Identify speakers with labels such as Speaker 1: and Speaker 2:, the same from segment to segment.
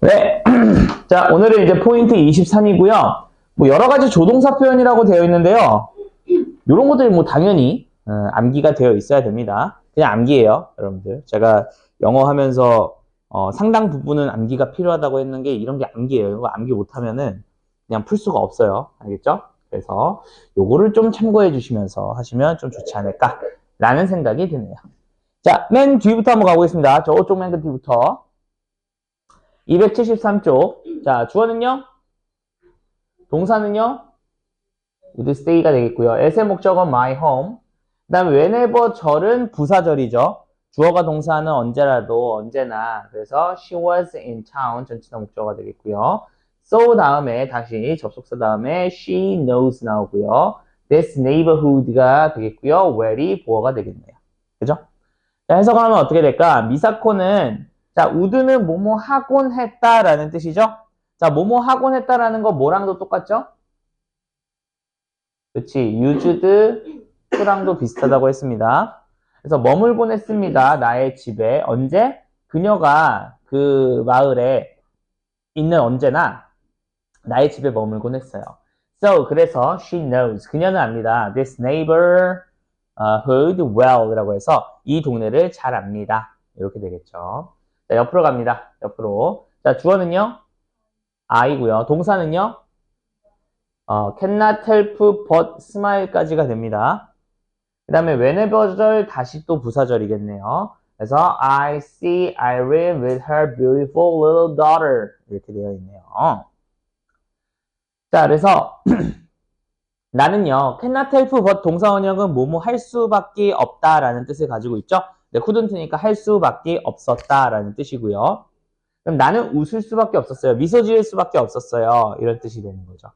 Speaker 1: 네. 자, 오늘은 이제 포인트 23이고요. 뭐 여러 가지 조동사 표현이라고 되어 있는데요. 이런 것들이 뭐 당연히 암기가 되어 있어야 됩니다. 그냥 암기예요, 여러분들. 제가 영어 하면서 상당 부분은 암기가 필요하다고 했는 게 이런 게 암기예요. 이거 암기 못하면은 그냥 풀 수가 없어요. 알겠죠? 그래서 요거를 좀 참고해 주시면서 하시면 좀 좋지 않을까라는 생각이 드네요. 자, 맨 뒤부터 한번 가보겠습니다. 저쪽 맨 뒤부터. 273쪽. 자, 주어는요? 동사는요? would stay가 되겠고요. as의 목적은 my home. 그 다음에 whenever 절은 부사절이죠. 주어가 동사는 언제라도, 언제나. 그래서 she was in town. 전치사 목적어가 되겠고요. so 다음에 다시 접속사 다음에 she knows 나오고요. this neighborhood가 되겠고요. where이 보어가 되겠네요. 그죠? 자, 해석하면 어떻게 될까? 미사코는 자, would는 뭐뭐 하곤 했다라는 뜻이죠? 자, 뭐뭐 하곤 했다라는 거 뭐랑도 똑같죠? 그렇지. used to랑도 비슷하다고 했습니다. 그래서 머물곤 했습니다. 나의 집에. 언제? 그녀가 그 마을에 있는 언제나 나의 집에 머물곤 했어요. So, 그래서 she knows. 그녀는 압니다. This neighborhood well 이라고 해서 이 동네를 잘 압니다. 이렇게 되겠죠. 자, 옆으로 갑니다. 옆으로. 자, 주어는요? I고요. 동사는요? cannot help but smile까지가 됩니다. 그 다음에 whenever절 다시 또 부사절이겠네요. 그래서 I see Irene with her beautiful little daughter 이렇게 되어 있네요. 자, 그래서 나는요, cannot help but 동사 원형은 뭐뭐 할 수밖에 없다라는 뜻을 가지고 있죠. 네, couldn't니까 할 수밖에 없었다라는 뜻이고요. 그럼 나는 웃을 수밖에 없었어요. 미소 지을 수밖에 없었어요. 이런 뜻이 되는 거죠.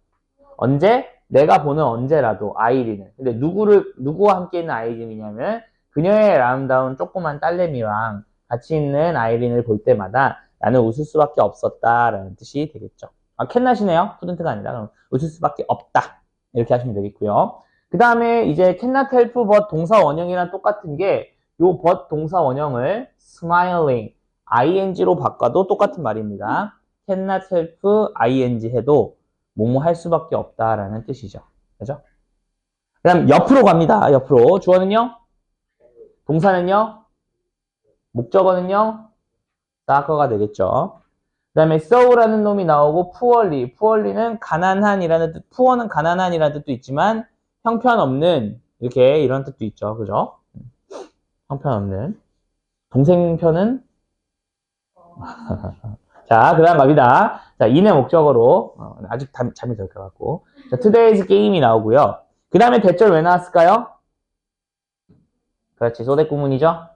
Speaker 1: 언제? 내가 보는 언제라도 아이린은. 근데 누구와 함께 있는 아이린이냐면 그녀의 아름다운 조그만 딸내미랑 같이 있는 아이린을 볼 때마다 나는 웃을 수밖에 없었다라는 뜻이 되겠죠. 캔낫이네요. couldn't가 아니라 그럼 웃을 수밖에 없다. 이렇게 하시면 되겠고요. 그 다음에 이제 cannot help but 동사 원형이랑 똑같은 게 요 but 동사 원형을 smiling, ing로 바꿔도 똑같은 말입니다. cannot help ing 해도 뭐뭐 할 수밖에 없다라는 뜻이죠. 그죠? 그 다음 옆으로 갑니다. 옆으로. 주어는요? 동사는요? 목적어는요? soccer가 되겠죠. 그 다음에 so라는 놈이 나오고 poorly는 가난한이라는 뜻, poor는 가난한이라는 뜻도 있지만 형편없는 이렇게 이런 뜻도 있죠. 그죠? 형편없는. 동생편은 자, 그 다음 갑니다. 자, 인의 목적어로 아직 잠이 덜 껴갖고 자, today's game이 나오고요. 그 다음에 대절 왜 나왔을까요? 그렇지, 소대구문이죠.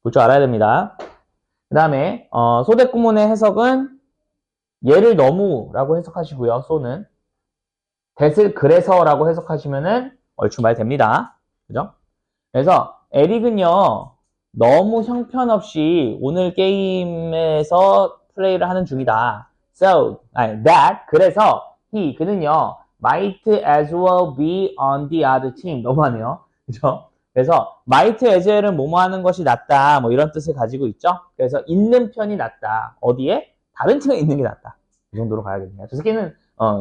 Speaker 1: 볼 줄 알아야 됩니다. 그 다음에 소대구문의 해석은 얘를 너무라고 해석하시고요. 소는 that을 그래서라고 해석하시면은 얼추 말 됩니다. 그죠? 그래서 에릭은요 너무 형편없이 오늘 게임에서 플레이를 하는 중이다. that 그래서 그는요 might as well be on the other team. 너무하네요. 그죠? 그래서 might as well은 뭐뭐 하는 것이 낫다. 뭐 이런 뜻을 가지고 있죠. 그래서 있는 편이 낫다. 어디에? 다른 팀에 있는 게 낫다. 이 정도로 가야겠네요. 저 새끼는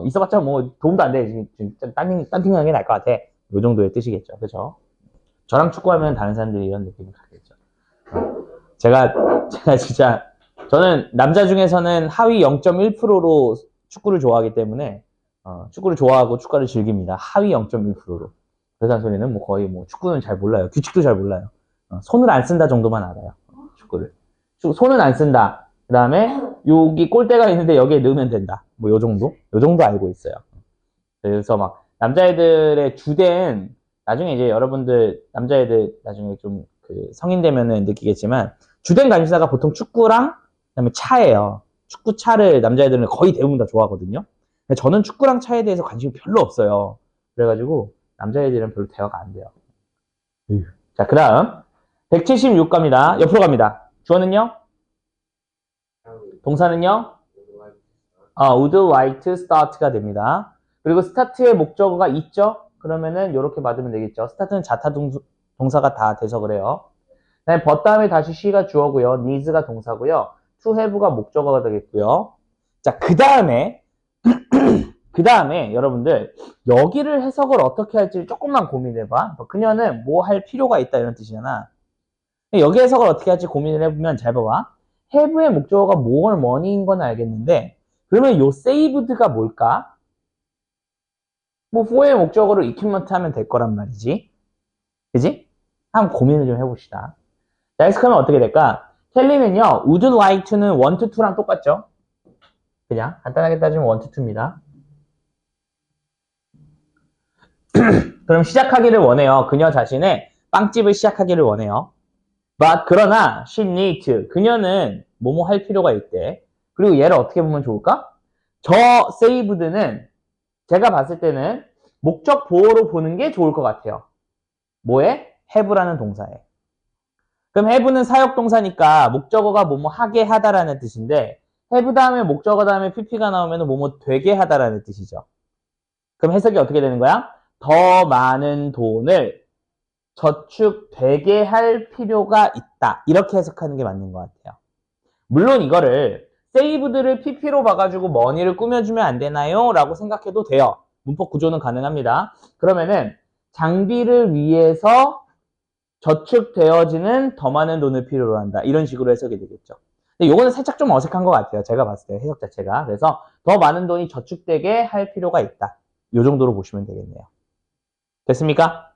Speaker 1: 있어봤자 뭐 도움도 안 돼. 지금 딴 팀 가는 게 나을 것 같아. 이 정도의 뜻이겠죠. 그죠? 저랑 축구하면 다른 사람들이 이런 느낌을 갖겠죠. 제가 진짜 저는 남자 중에서는 하위 0.1%로 축구를 좋아하기 때문에 축구를 좋아하고 축구를 즐깁니다. 하위 0.1%로. 그래서 소리는 뭐 거의 뭐 축구는 잘 몰라요. 규칙도 잘 몰라요. 손을 안 쓴다 정도만 알아요. 축구를. 손은 안 쓴다. 그 다음에 여기 골대가 있는데 여기에 넣으면 된다. 뭐 요 정도? 요 정도 알고 있어요. 그래서 막 남자애들의 주된 나중에 이제 여러분들 남자애들 나중에 좀 그 성인 되면은 느끼겠지만 주된 관심사가 보통 축구랑 그다음에 차예요. 축구 차를 남자애들은 거의 대부분 다 좋아하거든요. 근데 저는 축구랑 차에 대해서 관심이 별로 없어요. 그래가지고 남자애들은 별로 대화가 안 돼요. 자, 그 다음 176 갑니다. 옆으로 갑니다. 주어는요? 동사는요? would like to start가 됩니다. 그리고 start의 목적어가 있죠? 그러면은 이렇게 받으면 되겠죠. start는 자타 동사가 다 돼서 그래요. but 다음에 다시 she가 주어고요. needs가 동사고요. to have가 목적어가 되겠고요. 자, 그 다음에 여러분들 여기를 해석을 어떻게 할지 조금만 고민해봐. 그녀는 뭐 할 필요가 있다 이런 뜻이잖아. 여기 해석을 어떻게 할지 고민을 해보면 잘 봐봐. have의 목적어가 more money인 건 알겠는데 그러면 요 saved가 뭘까? 뭐 for의 목적어로 equipment 하면 될 거란 말이지. 그지? 한번 고민을 좀 해봅시다. 자, 여기서 하면 어떻게 될까? 켈리는요, would like to는 1 to 2랑 똑같죠? 그냥 간단하게 따지면 1 to 2입니다. 그럼 시작하기를 원해요. 그녀 자신의 빵집을 시작하기를 원해요. But 그러나 she needs to. 그녀는 뭐뭐 할 필요가 있대. 그리고 얘를 어떻게 보면 좋을까? 저 saved는 제가 봤을 때는 목적 보호로 보는 게 좋을 것 같아요. 뭐에? have라는 동사에. 그럼 have는 사역동사니까 목적어가 뭐뭐 하게 하다라는 뜻인데 have 다음에 목적어 다음에 pp가 나오면 뭐뭐 되게 하다라는 뜻이죠. 그럼 해석이 어떻게 되는 거야? 더 많은 돈을 저축되게 할 필요가 있다. 이렇게 해석하는 게 맞는 것 같아요. 물론 이거를 saved를 pp로 봐가지고 money를 꾸며주면 안 되나요? 라고 생각해도 돼요. 문법 구조는 가능합니다. 그러면은 장비를 위해서 저축되어지는 더 많은 돈을 필요로 한다. 이런 식으로 해석이 되겠죠. 근데 요거는 살짝 좀 어색한 것 같아요. 제가 봤을 때 해석 자체가. 그래서 더 많은 돈이 저축되게 할 필요가 있다. 요 정도로 보시면 되겠네요. 됐습니까?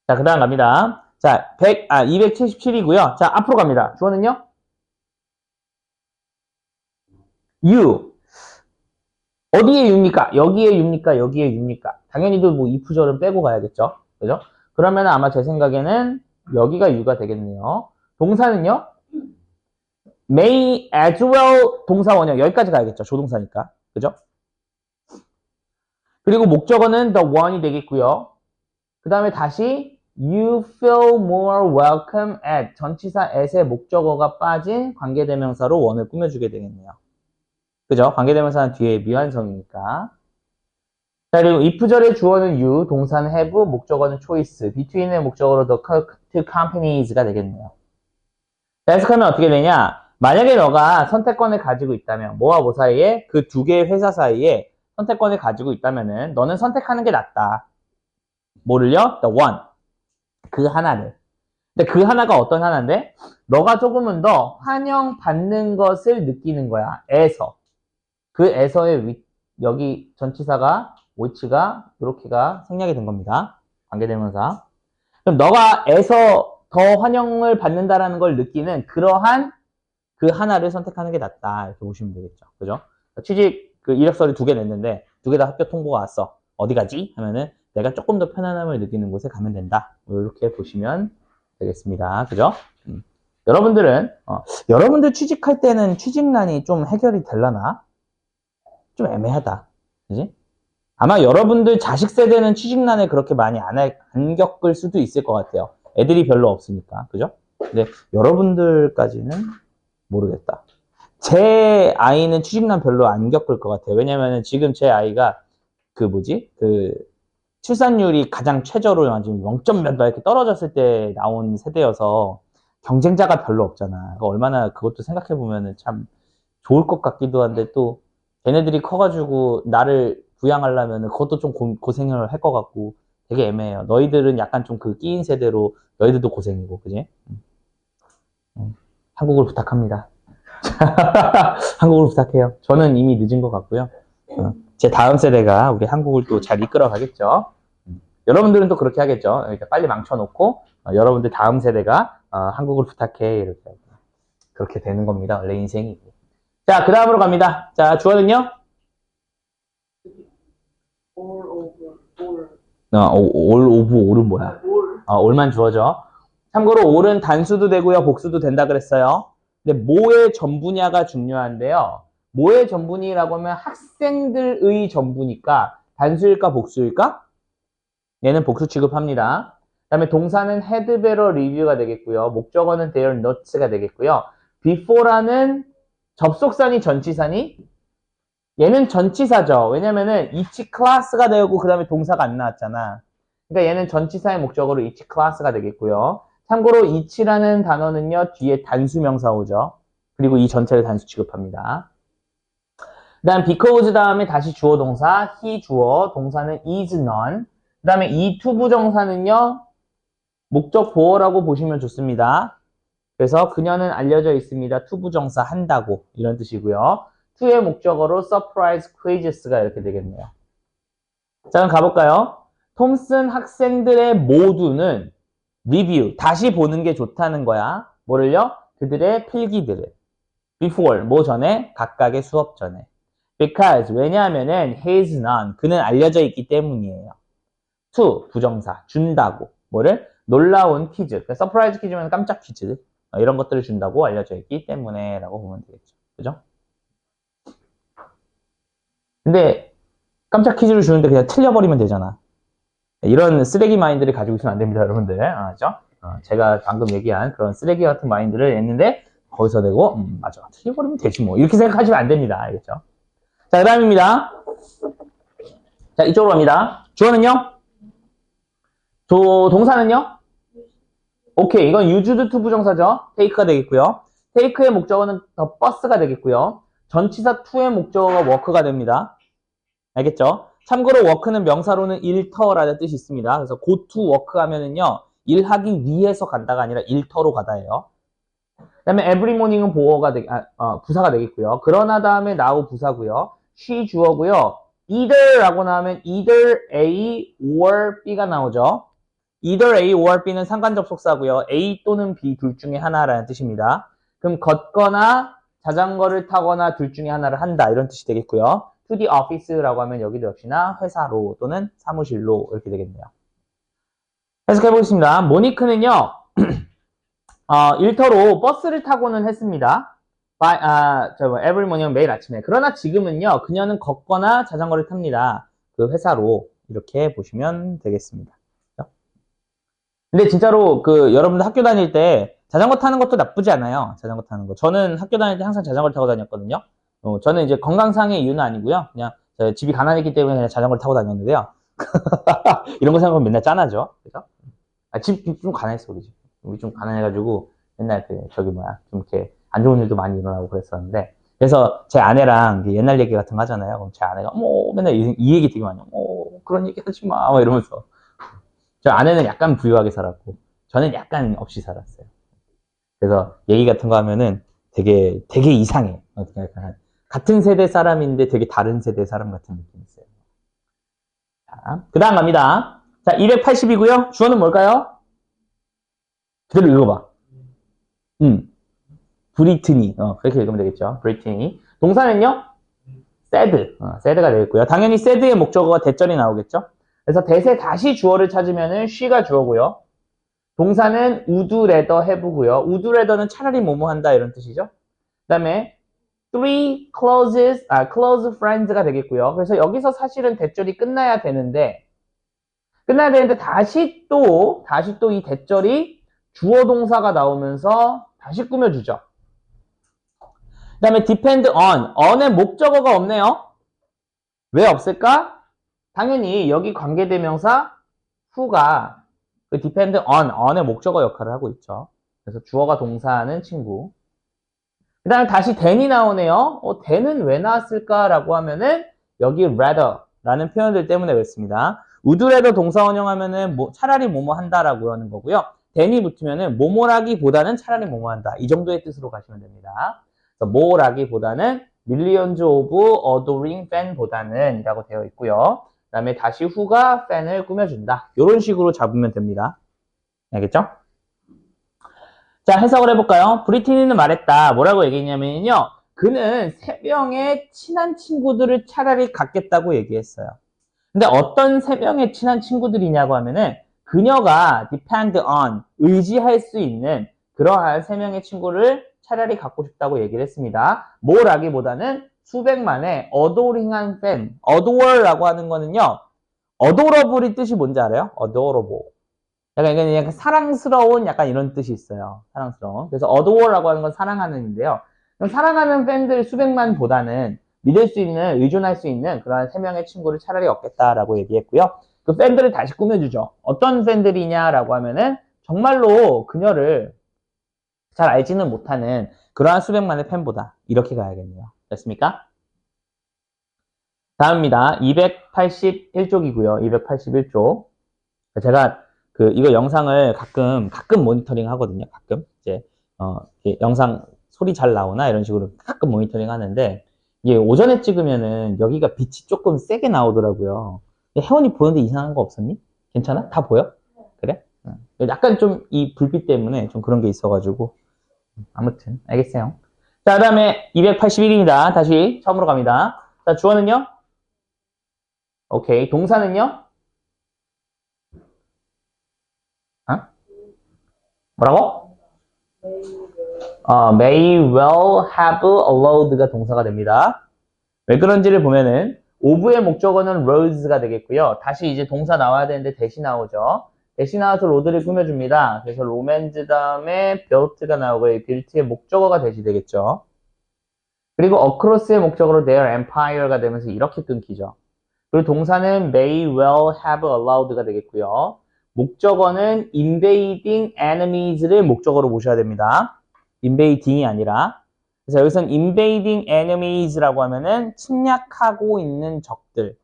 Speaker 1: 자, 그 다음 갑니다. 자, 277이고요. 자, 앞으로 갑니다. 주어는요? you. 어디에 you입니까? 여기에 you입니까? 여기에 you입니까? 당연히도 뭐 if절은 빼고 가야겠죠. 그죠? 그러면 아마 제 생각에는 여기가 you가 되겠네요. 동사는요? may as well 동사 원형. 여기까지 가야겠죠. 조동사니까. 그죠? 그리고 목적어는 the one이 되겠고요. 그 다음에 다시 you feel more welcome at 전치사 at의 목적어가 빠진 관계대명사로 원을 꾸며주게 되겠네요. 그죠? 관계대명사는 뒤에 미완성이니까. 자, 그리고 if절의 주어는 you, 동사는 have, 목적어는 choice, between의 목적어로 the two companies가 되겠네요. 자, 해석하면 어떻게 되냐? 만약에 너가 선택권을 가지고 있다면 뭐와 뭐 사이에 그 두 개의 회사 사이에 선택권을 가지고 있다면은 너는 선택하는 게 낫다. 뭐를요? The one. 그 하나를. 근데 그 하나가 어떤 하나인데? 너가 조금은 더 환영받는 것을 느끼는 거야. 에서. 그 에서의 여기 전치사가 which가 이렇게가 생략이 된 겁니다. 관계대명사. 그럼 너가 에서 더 환영을 받는다라는 걸 느끼는 그러한 그 하나를 선택하는 게 낫다. 이렇게 보시면 되겠죠. 그죠? 취직 그 이력서를 2개 냈는데 2개 다 합격 통보가 왔어. 어디 가지? 하면은 내가 조금 더 편안함을 느끼는 곳에 가면 된다. 이렇게 보시면 되겠습니다. 그죠? 여러분들은 여러분들 취직할 때는 취직난이 좀 해결이 되려나? 좀 애매하다. 그지? 아마 여러분들 자식 세대는 취직난에 그렇게 많이 안 겪을 수도 있을 것 같아요. 애들이 별로 없으니까. 그죠? 근데 여러분들까지는 모르겠다. 제 아이는 취직난 별로 안 겪을 것 같아요. 왜냐면은 지금 제 아이가 출산율이 가장 최저로 지금 0점 몇 이렇게 떨어졌을 때 나온 세대여서 경쟁자가 별로 없잖아. 얼마나 그것도 생각해보면은 참 좋을 것 같기도 한데 또 걔네들이 커가지고 나를 부양하려면 그것도 좀 고생을 할 것 같고 되게 애매해요. 너희들은 약간 좀 그 끼인 세대로 너희들도 고생이고, 그지? 한국을 부탁합니다. 한국을 부탁해요. 저는 이미 늦은 것 같고요. 제 다음 세대가 우리 한국을 또 잘 이끌어 가겠죠. 여러분들은 또 그렇게 하겠죠. 이렇게 빨리 망쳐놓고 여러분들 다음 세대가 한국을 부탁해 이렇게 그렇게 되는 겁니다. 원래 인생이. 자, 그 다음으로 갑니다. 자, 주어는요? all of all은 뭐야? all만 주어져. 참고로 all은 단수도 되고요, 복수도 된다 그랬어요. 근데 뭐의 전부냐가 중요한데요. 뭐의 전부니라고 하면 학생들의 전부니까 단수일까 복수일까? 얘는 복수 취급합니다. 그 다음에 동사는 had better review가 되겠고요. 목적어는 their notes가 되겠고요. before라는 접속사니 전치사니? 얘는 전치사죠. 왜냐면은 each class가 되고 그 다음에 동사가 안 나왔잖아. 그러니까 얘는 전치사의 목적어로 each class가 되겠고요. 참고로 each라는 단어는요, 뒤에 단수명사 오죠. 그리고 이 전체를 단수 취급합니다. 그 다음 because 다음에 다시 주어 동사 he 주어 동사는 is none. 그 다음에 이 투부정사는요 목적 보어라고 보시면 좋습니다. 그래서 그녀는 알려져 있습니다. 투부정사 한다고 이런 뜻이고요. to의 목적어로 surprise quizes가 이렇게 되겠네요. 자, 그럼 가볼까요? 톰슨 학생들의 모두는 리뷰, 다시 보는 게 좋다는 거야. 뭐를요? 그들의 필기들을. before, 뭐 전에? 각각의 수업 전에. because, 왜냐하면은 he's none, 그는 알려져 있기 때문이에요. to, 부정사, 준다고. 뭐를? 놀라운 퀴즈. 그러니까 서프라이즈 퀴즈면 깜짝 퀴즈. 이런 것들을 준다고 알려져 있기 때문에 라고 보면 되겠죠. 그죠? 근데 깜짝 퀴즈를 주는데 그냥 틀려버리면 되잖아. 이런 쓰레기 마인드를 가지고 있으면 안 됩니다, 여러분들. 알죠? 제가 방금 얘기한 그런 쓰레기 같은 마인드를 했는데 거기서 내고 맞아, 틀려버리면 되지 뭐 이렇게 생각하시면 안 됩니다. 알겠죠? 자, 그 다음입니다. 자, 이쪽으로 갑니다. 주어는요? 동사는요? 오케이, 이건 used to 부정사죠. take가 되겠고요. take의 목적어는 더 버스가 되겠고요. 전치사 to의 목적어가 work가 됩니다. 알겠죠? 참고로 work는 명사로는 일터라는 뜻이 있습니다. 그래서 go to work 하면은요, 일하기 위해서 간다가 아니라 일터로 가다예요. 그 다음에 every morning은 부사가 되겠고요. 그러나 다음에 now 부사고요. she 주어고요. either라고 나오면 either A or B가 나오죠. either A or B는 상관접속사고요. A 또는 B 둘 중에 하나라는 뜻입니다. 그럼 걷거나 자전거를 타거나 둘 중에 하나를 한다 이런 뜻이 되겠고요. to the office라고 하면 여기도 역시나 회사로 또는 사무실로 이렇게 되겠네요. 해석해 보겠습니다. 모니크는요. 일터로 버스를 타고는 했습니다. every morning 매일 아침에. 그러나 지금은요. 그녀는 걷거나 자전거를 탑니다. 그 회사로 이렇게 보시면 되겠습니다. 근데 진짜로 여러분들 학교 다닐 때 자전거 타는 것도 나쁘지 않아요. 자전거 타는 거. 저는 학교 다닐 때 항상 자전거를 타고 다녔거든요. 저는 이제 건강상의 이유는 아니고요. 그냥 집이 가난했기 때문에 그냥 자전거를 타고 다녔는데요. 이런 거 생각하면 맨날 짠하죠. 그죠? 집 좀 가난했어, 우리 집. 우리 좀 가난해가지고 맨날 좀 이렇게 안 좋은 일도 많이 일어나고 그랬었는데. 그래서 제 아내랑 옛날 얘기 같은 거 하잖아요. 그럼 제 아내가 맨날 이 얘기 되게 많이 해요. 그런 얘기 하지 마. 막 이러면서. 저 아내는 약간 부유하게 살았고 저는 약간 없이 살았어요. 그래서 얘기 같은 거 하면은 되게 이상해. 약간 같은 세대 사람인데 되게 다른 세대 사람 같은 느낌이 있어요. 자, 그 다음 갑니다. 자, 280이고요. 주어는 뭘까요? 그대로 읽어봐. 브리트니. 그렇게 읽으면 되겠죠. 브리트니. 동사는요? sad가 되겠고요. 당연히 sad의 목적어가 대절이 나오겠죠. 그래서 대세 다시 주어를 찾으면은 she가 주어고요. 동사는 would rather have고요. would rather는 차라리 뭐뭐 한다 이런 뜻이죠. 그 다음에 three close friends가 되겠고요. 그래서 여기서 사실은 대절이 끝나야 되는데 다시 또 이 대절이 주어 동사가 나오면서 다시 꾸며주죠. 그 다음에 depend on의 목적어가 없네요. 왜 없을까? 당연히 여기 관계대명사 who가 depend on의 목적어 역할을 하고 있죠. 그래서 주어가 동사하는 친구. 그 다음에 다시 then이 나오네요. then은 왜 나왔을까라고 하면은 여기 rather라는 표현들 때문에 그렇습니다. would rather 동사 원형하면은 차라리 뭐뭐 한다라고 하는 거고요. then이 붙으면은 뭐뭐라기보다는 차라리 뭐뭐 한다. 이 정도의 뜻으로 가시면 됩니다. 그래서 뭐라기보다는 millions of adoring fan보다는 이라고 되어 있고요. 그 다음에 다시 who가 fan을 꾸며준다. 이런 식으로 잡으면 됩니다. 알겠죠? 자, 해석을 해볼까요? 브리티니는 말했다. 뭐라고 얘기했냐면요. 그는 3명의 친한 친구들을 차라리 갖겠다고 얘기했어요. 근데 어떤 3명의 친한 친구들이냐고 하면은 그녀가 depend on, 의지할 수 있는 그러한 3명의 친구를 차라리 갖고 싶다고 얘기를 했습니다. 뭐라기보다는 수백만의 adoring한 fan. adore라고 하는 거는요. adorable이 뜻이 뭔지 알아요? adorable. 약간 사랑스러운 약간 이런 뜻이 있어요. 사랑스러운. 그래서 adore라고 하는 건 사랑하는인데요. 사랑하는 팬들 수백만보다는 믿을 수 있는, 의존할 수 있는 그런 3명의 친구를 차라리 얻겠다라고 얘기했고요. 그 팬들을 다시 꾸며주죠. 어떤 팬들이냐라고 하면은 정말로 그녀를 잘 알지는 못하는 그러한 수백만의 팬보다 이렇게 가야겠네요. 됐습니까? 다음입니다. 281쪽이고요. 281쪽. 제가 이거 영상을 가끔 모니터링 하거든요. 가끔 이제 이렇게 영상 소리 잘 나오나 이런 식으로 가끔 모니터링 하는데 이게 오전에 찍으면은 여기가 빛이 조금 세게 나오더라고요. 혜원이 보는데 이상한 거 없었니? 괜찮아? 다 보여? 그래? 약간 좀 이 불빛 때문에 좀 그런 게 있어가지고 아무튼 알겠어요. 자, 그다음에 281입니다. 다시 처음으로 갑니다. 자, 주어는요? 오케이. 동사는요? 뭐라고? may well have allowed가 동사가 됩니다. 왜 그런지를 보면은 of의 목적어는 roads가 되겠고요. 다시 이제 동사 나와야 되는데 대시 나오죠. 대시 나와서 로드를 꾸며줍니다. 그래서 로맨즈 다음에 built가 나오고 이 built의 목적어가 대시 되겠죠. 그리고 across의 목적어로 their empire가 되면서 이렇게 끊기죠. 그리고 동사는 may well have allowed가 되겠고요. 목적어는 invading enemies를 목적어로 보셔야 됩니다. invading이 아니라. 그래서 여기서는 invading enemies라고 하면은 침략하고 있는 적들.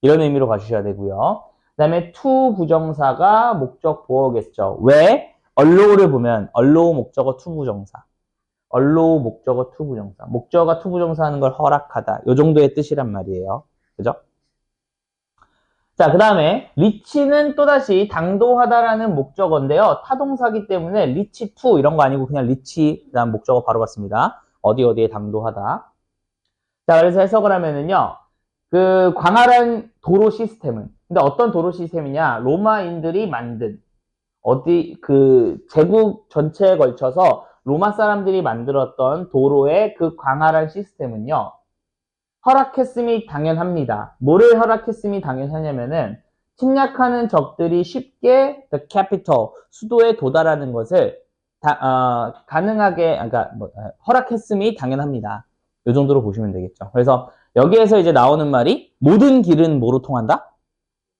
Speaker 1: 이런 의미로 봐주셔야 되고요. 그 다음에 to 부정사가 목적 보어겠죠. 왜? allow를 보면 allow 목적어 to 부정사. allow 목적어 to 부정사. 목적어가 to 부정사 하는 걸 허락하다. 요 정도의 뜻이란 말이에요. 그죠? 자, 그 다음에 리치는 또다시 당도하다라는 목적어인데요. 타동사기 때문에 리치 투 이런 거 아니고 그냥 리치라는 목적어 바로 봤습니다. 어디에 당도하다. 자, 그래서 해석을 하면은요. 그 광활한 도로 시스템은 근데 어떤 도로 시스템이냐? 로마인들이 만든 제국 전체에 걸쳐서 로마 사람들이 만들었던 도로의 그 광활한 시스템은요. 허락했음이 당연합니다. 뭐를 허락했음이 당연하냐면은 침략하는 적들이 쉽게 the capital, 수도에 도달하는 것을 가능하게 그러니까 허락했음이 당연합니다. 이 정도로 보시면 되겠죠. 그래서 여기에서 이제 나오는 말이 모든 길은 뭐로 통한다?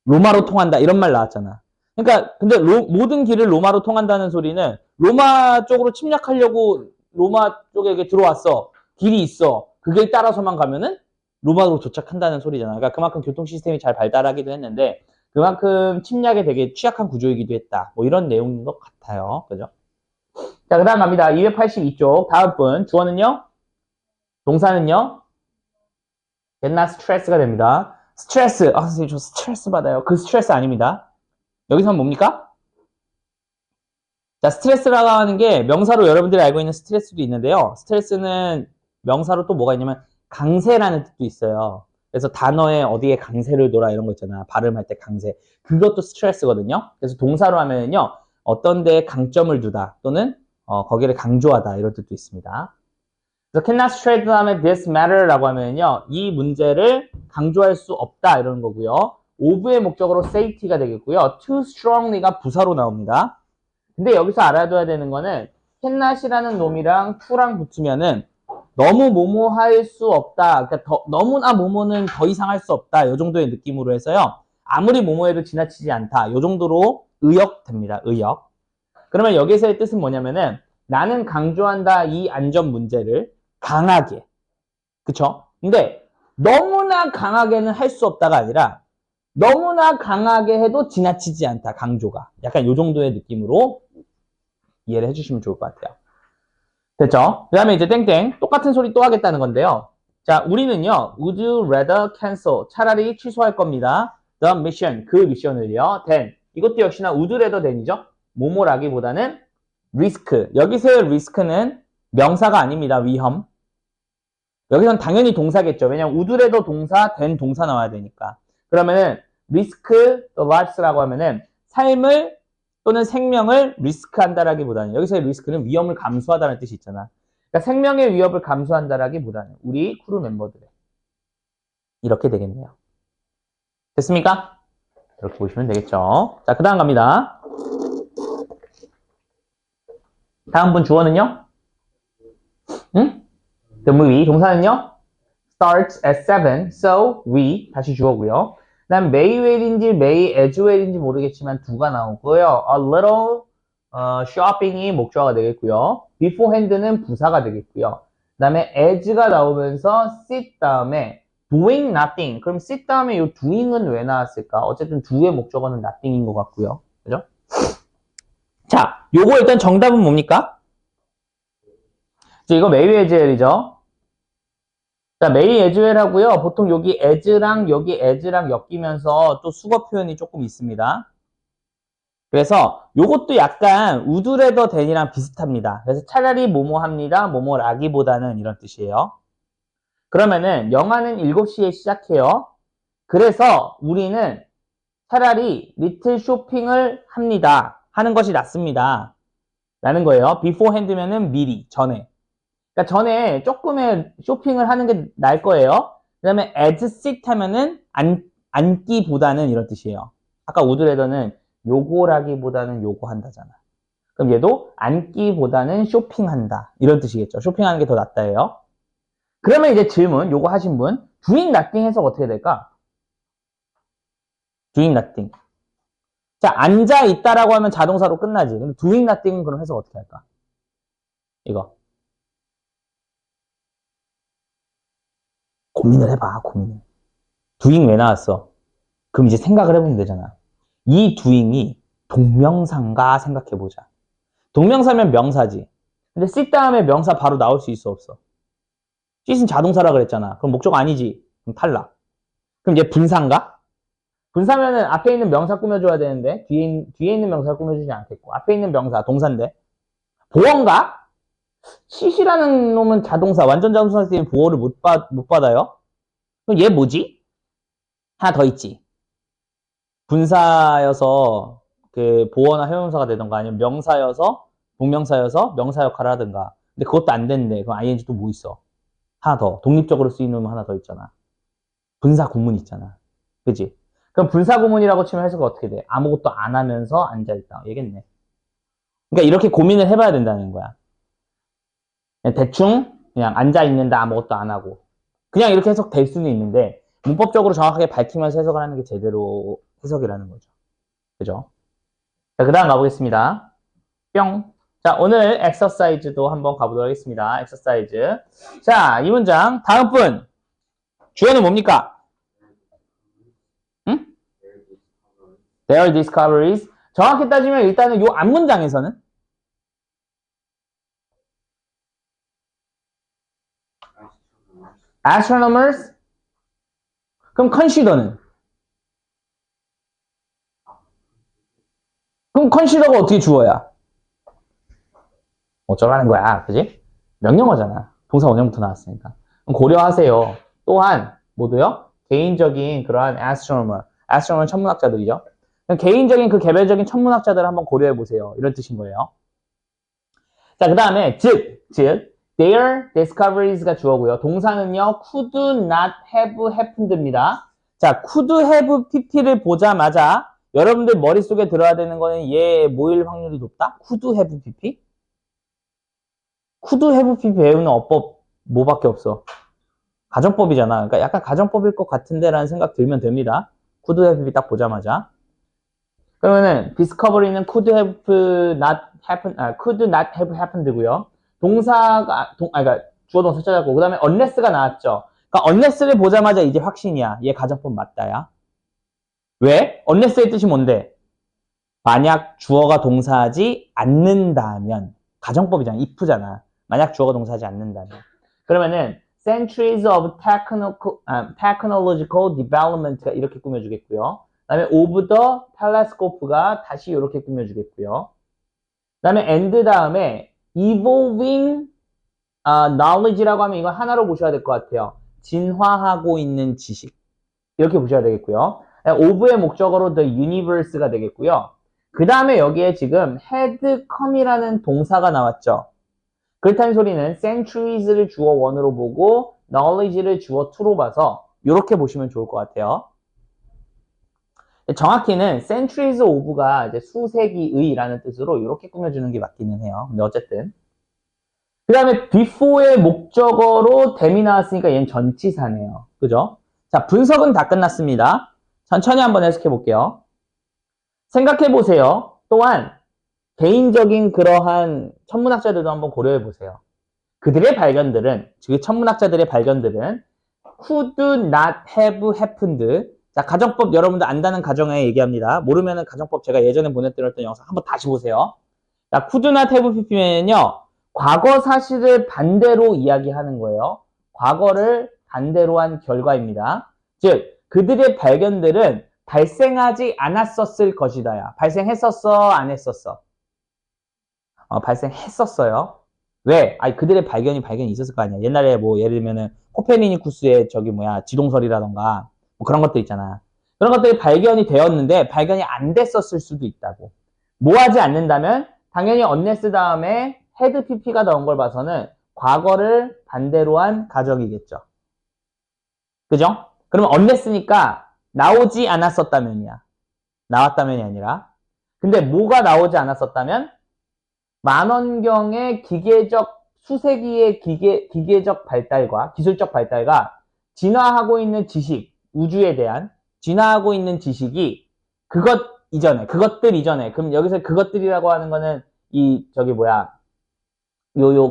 Speaker 1: 로마로 통한다. 이런 말 나왔잖아. 그러니까 근데 모든 길을 로마로 통한다는 소리는 로마 쪽으로 침략하려고 로마 쪽에 들어왔어. 길이 있어. 그 길 따라서만 가면은 로마로 도착한다는 소리잖아. 그러니까 그만큼 교통 시스템이 잘 발달하기도 했는데 그만큼 침략에 되게 취약한 구조이기도 했다. 뭐 이런 내용인 것 같아요. 그죠? 자, 그 다음 갑니다. 282쪽. 다음 분. 주어는요? 동사는요? get not stress가 됩니다. 스트레스. 선생님 저 스트레스 받아요. 그 스트레스 아닙니다. 여기서는 뭡니까? 자, 스트레스라고 하는 게 명사로 여러분들이 알고 있는 스트레스도 있는데요. 스트레스는 명사로 또 뭐가 있냐면 강세라는 뜻도 있어요. 그래서 단어에 어디에 강세를 둬라 이런 거 있잖아. 발음할 때 강세. 그것도 스트레스거든요. 그래서 동사로 하면은요. 어떤 데에 강점을 두다 또는 거기를 강조하다 이런 뜻도 있습니다. 그래서 cannot stress 다음에 this matter라고 하면은요. 이 문제를 강조할 수 없다 이런 거고요. of의 목적으로 safety가 되겠고요. too strongly가 부사로 나옵니다. 근데 여기서 알아둬야 되는 거는 cannot이라는 놈이랑 to랑 붙으면은 너무 뭐뭐 할 수 없다. 그러니까 너무나 뭐뭐는 더 이상 할 수 없다. 이 정도의 느낌으로 해서요. 아무리 뭐뭐해도 지나치지 않다. 이 정도로 의역됩니다. 의역. 그러면 여기서의 뜻은 뭐냐면은 나는 강조한다 이 안전 문제를 강하게. 그쵸? 근데 너무나 강하게는 할 수 없다가 아니라 너무나 강하게 해도 지나치지 않다. 강조가. 약간 이 정도의 느낌으로 이해를 해주시면 좋을 것 같아요. 됐죠? 그 다음에 이제 땡땡 똑같은 소리 또 하겠다는 건데요. 자, 우리는요 would you rather cancel 차라리 취소할 겁니다. the mission 그 미션을요. than 이것도 역시나 would rather than이죠. 뭐뭐라기보다는 risk 여기서의 risk는 명사가 아닙니다. 위험. 여기선 당연히 동사겠죠. 왜냐면 would rather 동사 than 동사 나와야 되니까. 그러면은 risk the life라고 하면은 삶을 또는 생명을 리스크한다라기보다는 여기서의 리스크는 위험을 감수하다는 뜻이 있잖아. 그러니까 생명의 위협을 감수한다라기보다는 우리 크루 멤버들의 이렇게 되겠네요. 됐습니까? 이렇게 보시면 되겠죠. 자, 그 다음 갑니다. 다음 분 주어는요? 응? The movie 동사는요? Starts at 7, so we 다시 주어고요. 그 다음 may well인지 may as well인지 모르겠지만 두가 나오고요. A little shopping이 목적어가 되겠고요. beforehand는 부사가 되겠고요. 그 다음에 as가 나오면서 sit 다음에 doing nothing. 그럼 sit 다음에 이 doing은 왜 나왔을까? 어쨌든 do의 목적어는 nothing인 것 같고요. 그죠? 자, 요거 일단 정답은 뭡니까? 이거 메이 에즈웰이죠. 자, 메이 에즈웰하고요. 보통 여기 as랑 여기 as랑 엮이면서 또 수거 표현이 조금 있습니다. 그래서 요것도 약간 would rather than이랑 비슷합니다. 그래서 차라리 뭐뭐 합니다. 뭐뭐라기보다는 이런 뜻이에요. 그러면은 영화는 7시에 시작해요. 그래서 우리는 차라리 리틀 쇼핑을 합니다. 하는 것이 낫습니다. 라는 거예요. beforehand면은 미리, 전에. 그러니까 전에 조금의 쇼핑을 하는 게 나을 거예요. 그 다음에 as sit 하면은 앉기보다는 이런 뜻이에요. 아까 would rather는 요거라기보다는 요거 한다잖아. 그럼 얘도 앉기보다는 쇼핑한다. 이런 뜻이겠죠. 쇼핑하는 게 더 낫다예요. 그러면 이제 질문, 요거 하신 분, doing nothing 해석 어떻게 될까? doing nothing. 자, 앉아 있다라고 하면 자동사로 끝나지. 근데 doing nothing은 그럼 해석 어떻게 할까? 이거. 고민을 해봐, 고민을. doing 왜 나왔어? 그럼 이제 생각을 해보면 되잖아. 이 doing이 동명사인가 생각해보자. 동명사면 명사지. 근데 sit 다음에 명사 바로 나올 수 있어, 없어? sit은 자동사라 그랬잖아. 그럼 목적 아니지. 그럼 탈락. 그럼 이제 분사인가? 분사면은 앞에 있는 명사 꾸며줘야 되는데 뒤에 있는 명사 꾸며주지 않겠고 앞에 있는 명사 동사인데 보어인가? sit이라는 놈은 자동사 완전 자동사 때문에 보어를 못 받아요. 그럼 얘 뭐지? 하나 더 있지. 분사여서 그 보어나 형용사가 되던가 아니면 명사여서 동명사여서 명사 역할을 하든가. 근데 그것도 안 되는데 그럼 ing 또 뭐 있어? 하나 더 독립적으로 쓰이는 놈 하나 더 있잖아. 분사 구문 있잖아. 그치? 그럼 분사 구문이라고 치면 해석이 어떻게 돼? 아무것도 안 하면서 앉아있다. 얘겠네. 그러니까 이렇게 고민을 해봐야 된다는 거야. 그냥 대충 그냥 앉아있는다 아무것도 안 하고. 그냥 이렇게 해석될 수는 있는데 문법적으로 정확하게 밝히면서 해석을 하는 게 제대로 해석이라는 거죠. 그죠? 자, 그 다음 가보겠습니다. 뿅. 자, 오늘 엑서사이즈도 한번 가보도록 하겠습니다. 엑서사이즈. 자, 이 문장. 다음 분. 주어는 뭡니까? 응? Their discoveries. 정확히 따지면 일단은 요 앞문장에서는 astronomers. 그럼 consider는? 그럼 consider가 어떻게 주어야? 어쩌라는 거야, 그지? 명령어잖아. 동사 원형부터 나왔으니까. 그럼 고려하세요. 또한 뭐도요? 개인적인 그러한 astronomer 천문학자들이죠. 그럼 개인적인 그 개별적인 천문학자들을 한번 고려해 보세요. 이런 뜻인 거예요. 자, 그 다음에 즉 their discoveries가 주어고요. 동사는요 could not have happened입니다. 자, could have pp를 보자마자 여러분들 머릿속에 들어야 되는 거는 얘 뭐일 확률이 높다? could have pp? could have pp 배우는 어법 뭐밖에 없어? 가정법이잖아. 그러니까 약간 가정법일 것 같은데 라는 생각 들면 됩니다. could have pp 딱 보자마자. 그러면은 discovery는 could not have happened고요. 동사가 그러니까 주어 동사 찾았고 그다음에 unless가 나왔죠. 그러니까 unless를 보자마자 이제 확신이야. 얘 가정법 맞다야. 왜? unless의 뜻이 뭔데? 만약 주어가 동사하지 않는다면 가정법이잖아. if잖아. 만약 주어가 동사하지 않는다면. 그러면은 centuries of technological development가 이렇게 꾸며주겠고요. 그 다음에 of the telescope가 다시 이렇게 꾸며주겠고요. 그 다음에 and 다음에 evolving knowledge라고 하면 이거 하나로 보셔야 될 것 같아요. 진화하고 있는 지식. 이렇게 보셔야 되겠고요. of의 목적어로 the universe가 되겠고요. 그 다음에 여기에 지금 had come이라는 동사가 나왔죠. 그렇다는 소리는 centuries를 주어 1으로 보고 knowledge를 주어 2로 봐서 이렇게 보시면 좋을 것 같아요. 정확히는 centuries of가 이제 수세기의라는 뜻으로 이렇게 꾸며주는 게 맞기는 해요. 근데 어쨌든 그 다음에 before의 목적어로 them이 나왔으니까 얘는 전치사네요. 그죠? 자, 분석은 다 끝났습니다. 천천히 한번 해석해 볼게요. 생각해 보세요. 또한 개인적인 그러한 천문학자들도 한번 고려해 보세요. 그들의 발견들은, 즉 천문학자들의 발견들은 could not have happened. 자, 가정법 여러분들 안다는 가정에 얘기합니다. 모르면은 가정법 제가 예전에 보내드렸던 영상 한번 다시 보세요. 자, could not have happened면요, 과거 사실을 반대로 이야기하는 거예요. 과거를 반대로 한 결과입니다. 즉, 그들의 발견들은 발생하지 않았었을 것이다야. 발생했었어, 안 했었어? 발생했었어요. 왜? 아니, 그들의 발견이 있었을 거 아니야. 옛날에 뭐, 예를 들면은, 코페르니쿠스의 지동설이라던가, 뭐 그런 것들 있잖아. 그런 것들이 발견이 되었는데, 발견이 안 됐었을 수도 있다고. 뭐 하지 않는다면, 당연히 언네스 다음에 헤드 PP가 나온 걸 봐서는, 과거를 반대로 한 가정이겠죠. 그죠? 그러면 언네스니까, 나오지 않았었다면이야. 나왔다면이 아니라. 근데 뭐가 나오지 않았었다면? 만원경의 기계적 수세기의 기계적 발달과 기술적 발달과 진화하고 있는 지식, 우주에 대한 진화하고 있는 지식이 그것들 이전에, 그럼 여기서 그것들이라고 하는 거는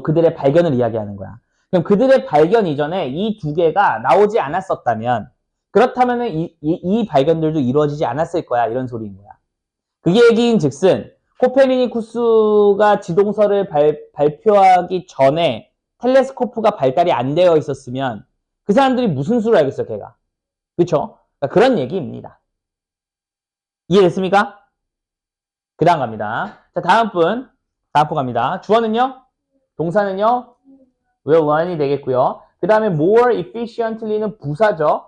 Speaker 1: 그들의 발견을 이야기하는 거야. 그럼 그들의 발견 이전에 이 두 개가 나오지 않았었다면, 그렇다면 이 발견들도 이루어지지 않았을 거야, 이런 소리인 거야. 그게 얘기인 즉슨 코페르니쿠스가 지동설을 발표하기 전에 텔레스코프가 발달이 안 되어 있었으면 그 사람들이 무슨 수를 알겠어, 걔가. 그쵸? 그러니까 그런 얘기입니다. 이해됐습니까? 그 다음 갑니다. 자, 다음 분 갑니다. 주어는요? 동사는요? will learn이 되겠고요. 그 다음에 more efficiently는 부사죠.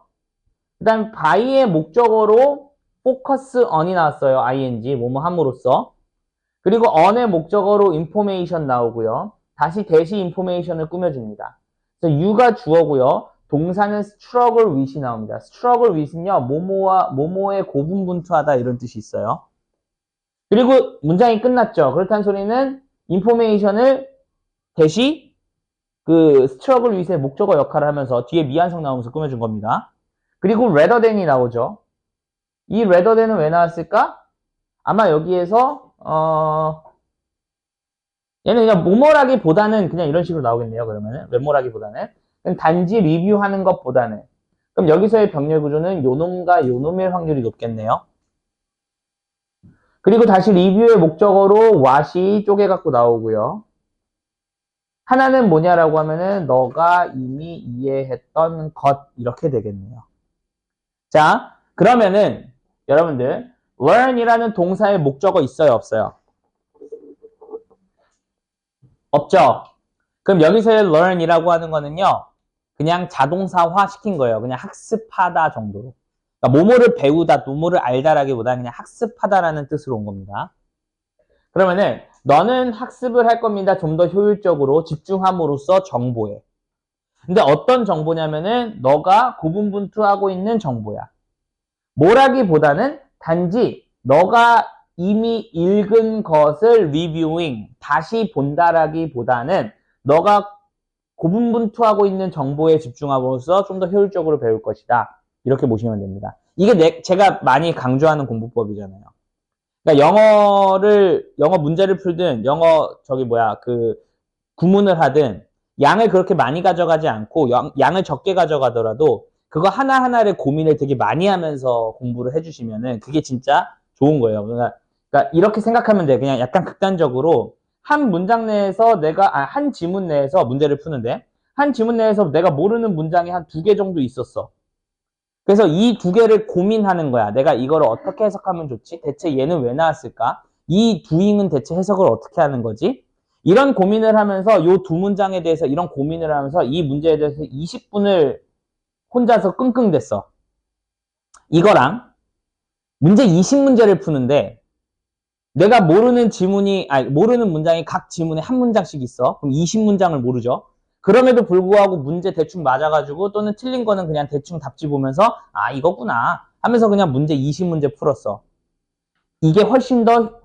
Speaker 1: 그 다음에 by의 목적어로 focus on이 나왔어요. ing, 뭐뭐 함으로써. 그리고 on의 목적어로 information 나오고요. 다시 대시 information을 꾸며줍니다. 그래서 you가 주어고요. 동사는 struggle with이 나옵니다. struggle with는요, 뭐뭐의 고분분투하다 이런 뜻이 있어요. 그리고 문장이 끝났죠. 그렇다는 소리는 information을 대시 그 struggle with의 목적어 역할을 하면서 뒤에 미완성 나오면서 꾸며준 겁니다. 그리고 rather than이 나오죠. 이 rather than은 왜 나왔을까? 아마 여기에서 얘는 그냥 뭐뭐라기보다는 그냥 이런 식으로 나오겠네요. 그러면은 뭐뭐라기보다는 단지 리뷰하는 것보다는, 그럼 여기서의 병렬 구조는 요놈과 요놈의 확률이 높겠네요. 그리고 다시 리뷰의 목적어로 what이 쪼개갖고 나오고요. 하나는 뭐냐라고 하면은 너가 이미 이해했던 것, 이렇게 되겠네요. 자, 그러면은 여러분들 learn이라는 동사의 목적어 있어요, 없어요? 없죠? 그럼 여기서의 learn이라고 하는 거는요, 그냥 자동사화 시킨 거예요. 그냥 학습하다 정도로. 그러니까 뭐뭐를 배우다, 뭐뭐를 알다라기보다 그냥 학습하다라는 뜻으로 온 겁니다. 그러면은 너는 학습을 할 겁니다. 좀 더 효율적으로 집중함으로써 정보에. 근데 어떤 정보냐면은 너가 고분분투하고 있는 정보야. 뭐라기보다는 단지 너가 이미 읽은 것을 reviewing, 다시 본다라기보다는 너가 고분분투하고 있는 정보에 집중함으로써 좀 더 효율적으로 배울 것이다. 이렇게 보시면 됩니다. 이게 제가 많이 강조하는 공부법이잖아요. 그러니까 영어 문제를 풀든, 구문을 하든, 양을 그렇게 많이 가져가지 않고, 양을 적게 가져가더라도, 그거 하나하나를 고민을 되게 많이 하면서 공부를 해주시면은, 그게 진짜 좋은 거예요. 그러니까 이렇게 생각하면 돼. 그냥 약간 극단적으로, 한 문장 내에서 한 지문 내에서 문제를 푸는데, 한 지문 내에서 내가 모르는 문장이 한 2개 정도 있었어. 그래서 이 2개를 고민하는 거야. 내가 이거를 어떻게 해석하면 좋지? 대체 얘는 왜 나왔을까? 이 doing은 대체 해석을 어떻게 하는 거지? 이런 고민을 하면서 이 2문장에 대해서 이런 고민을 하면서 이 문제에 대해서 20분을 혼자서 끙끙댔어. 이거랑 문제 20문제를 푸는데 내가 모르는 문장이 각 지문에 한 문장씩 있어. 그럼 20문장을 모르죠. 그럼에도 불구하고 문제 대충 맞아가지고 또는 틀린 거는 그냥 대충 답지 보면서 이거구나 하면서 그냥 문제 20문제 풀었어. 이게 훨씬 더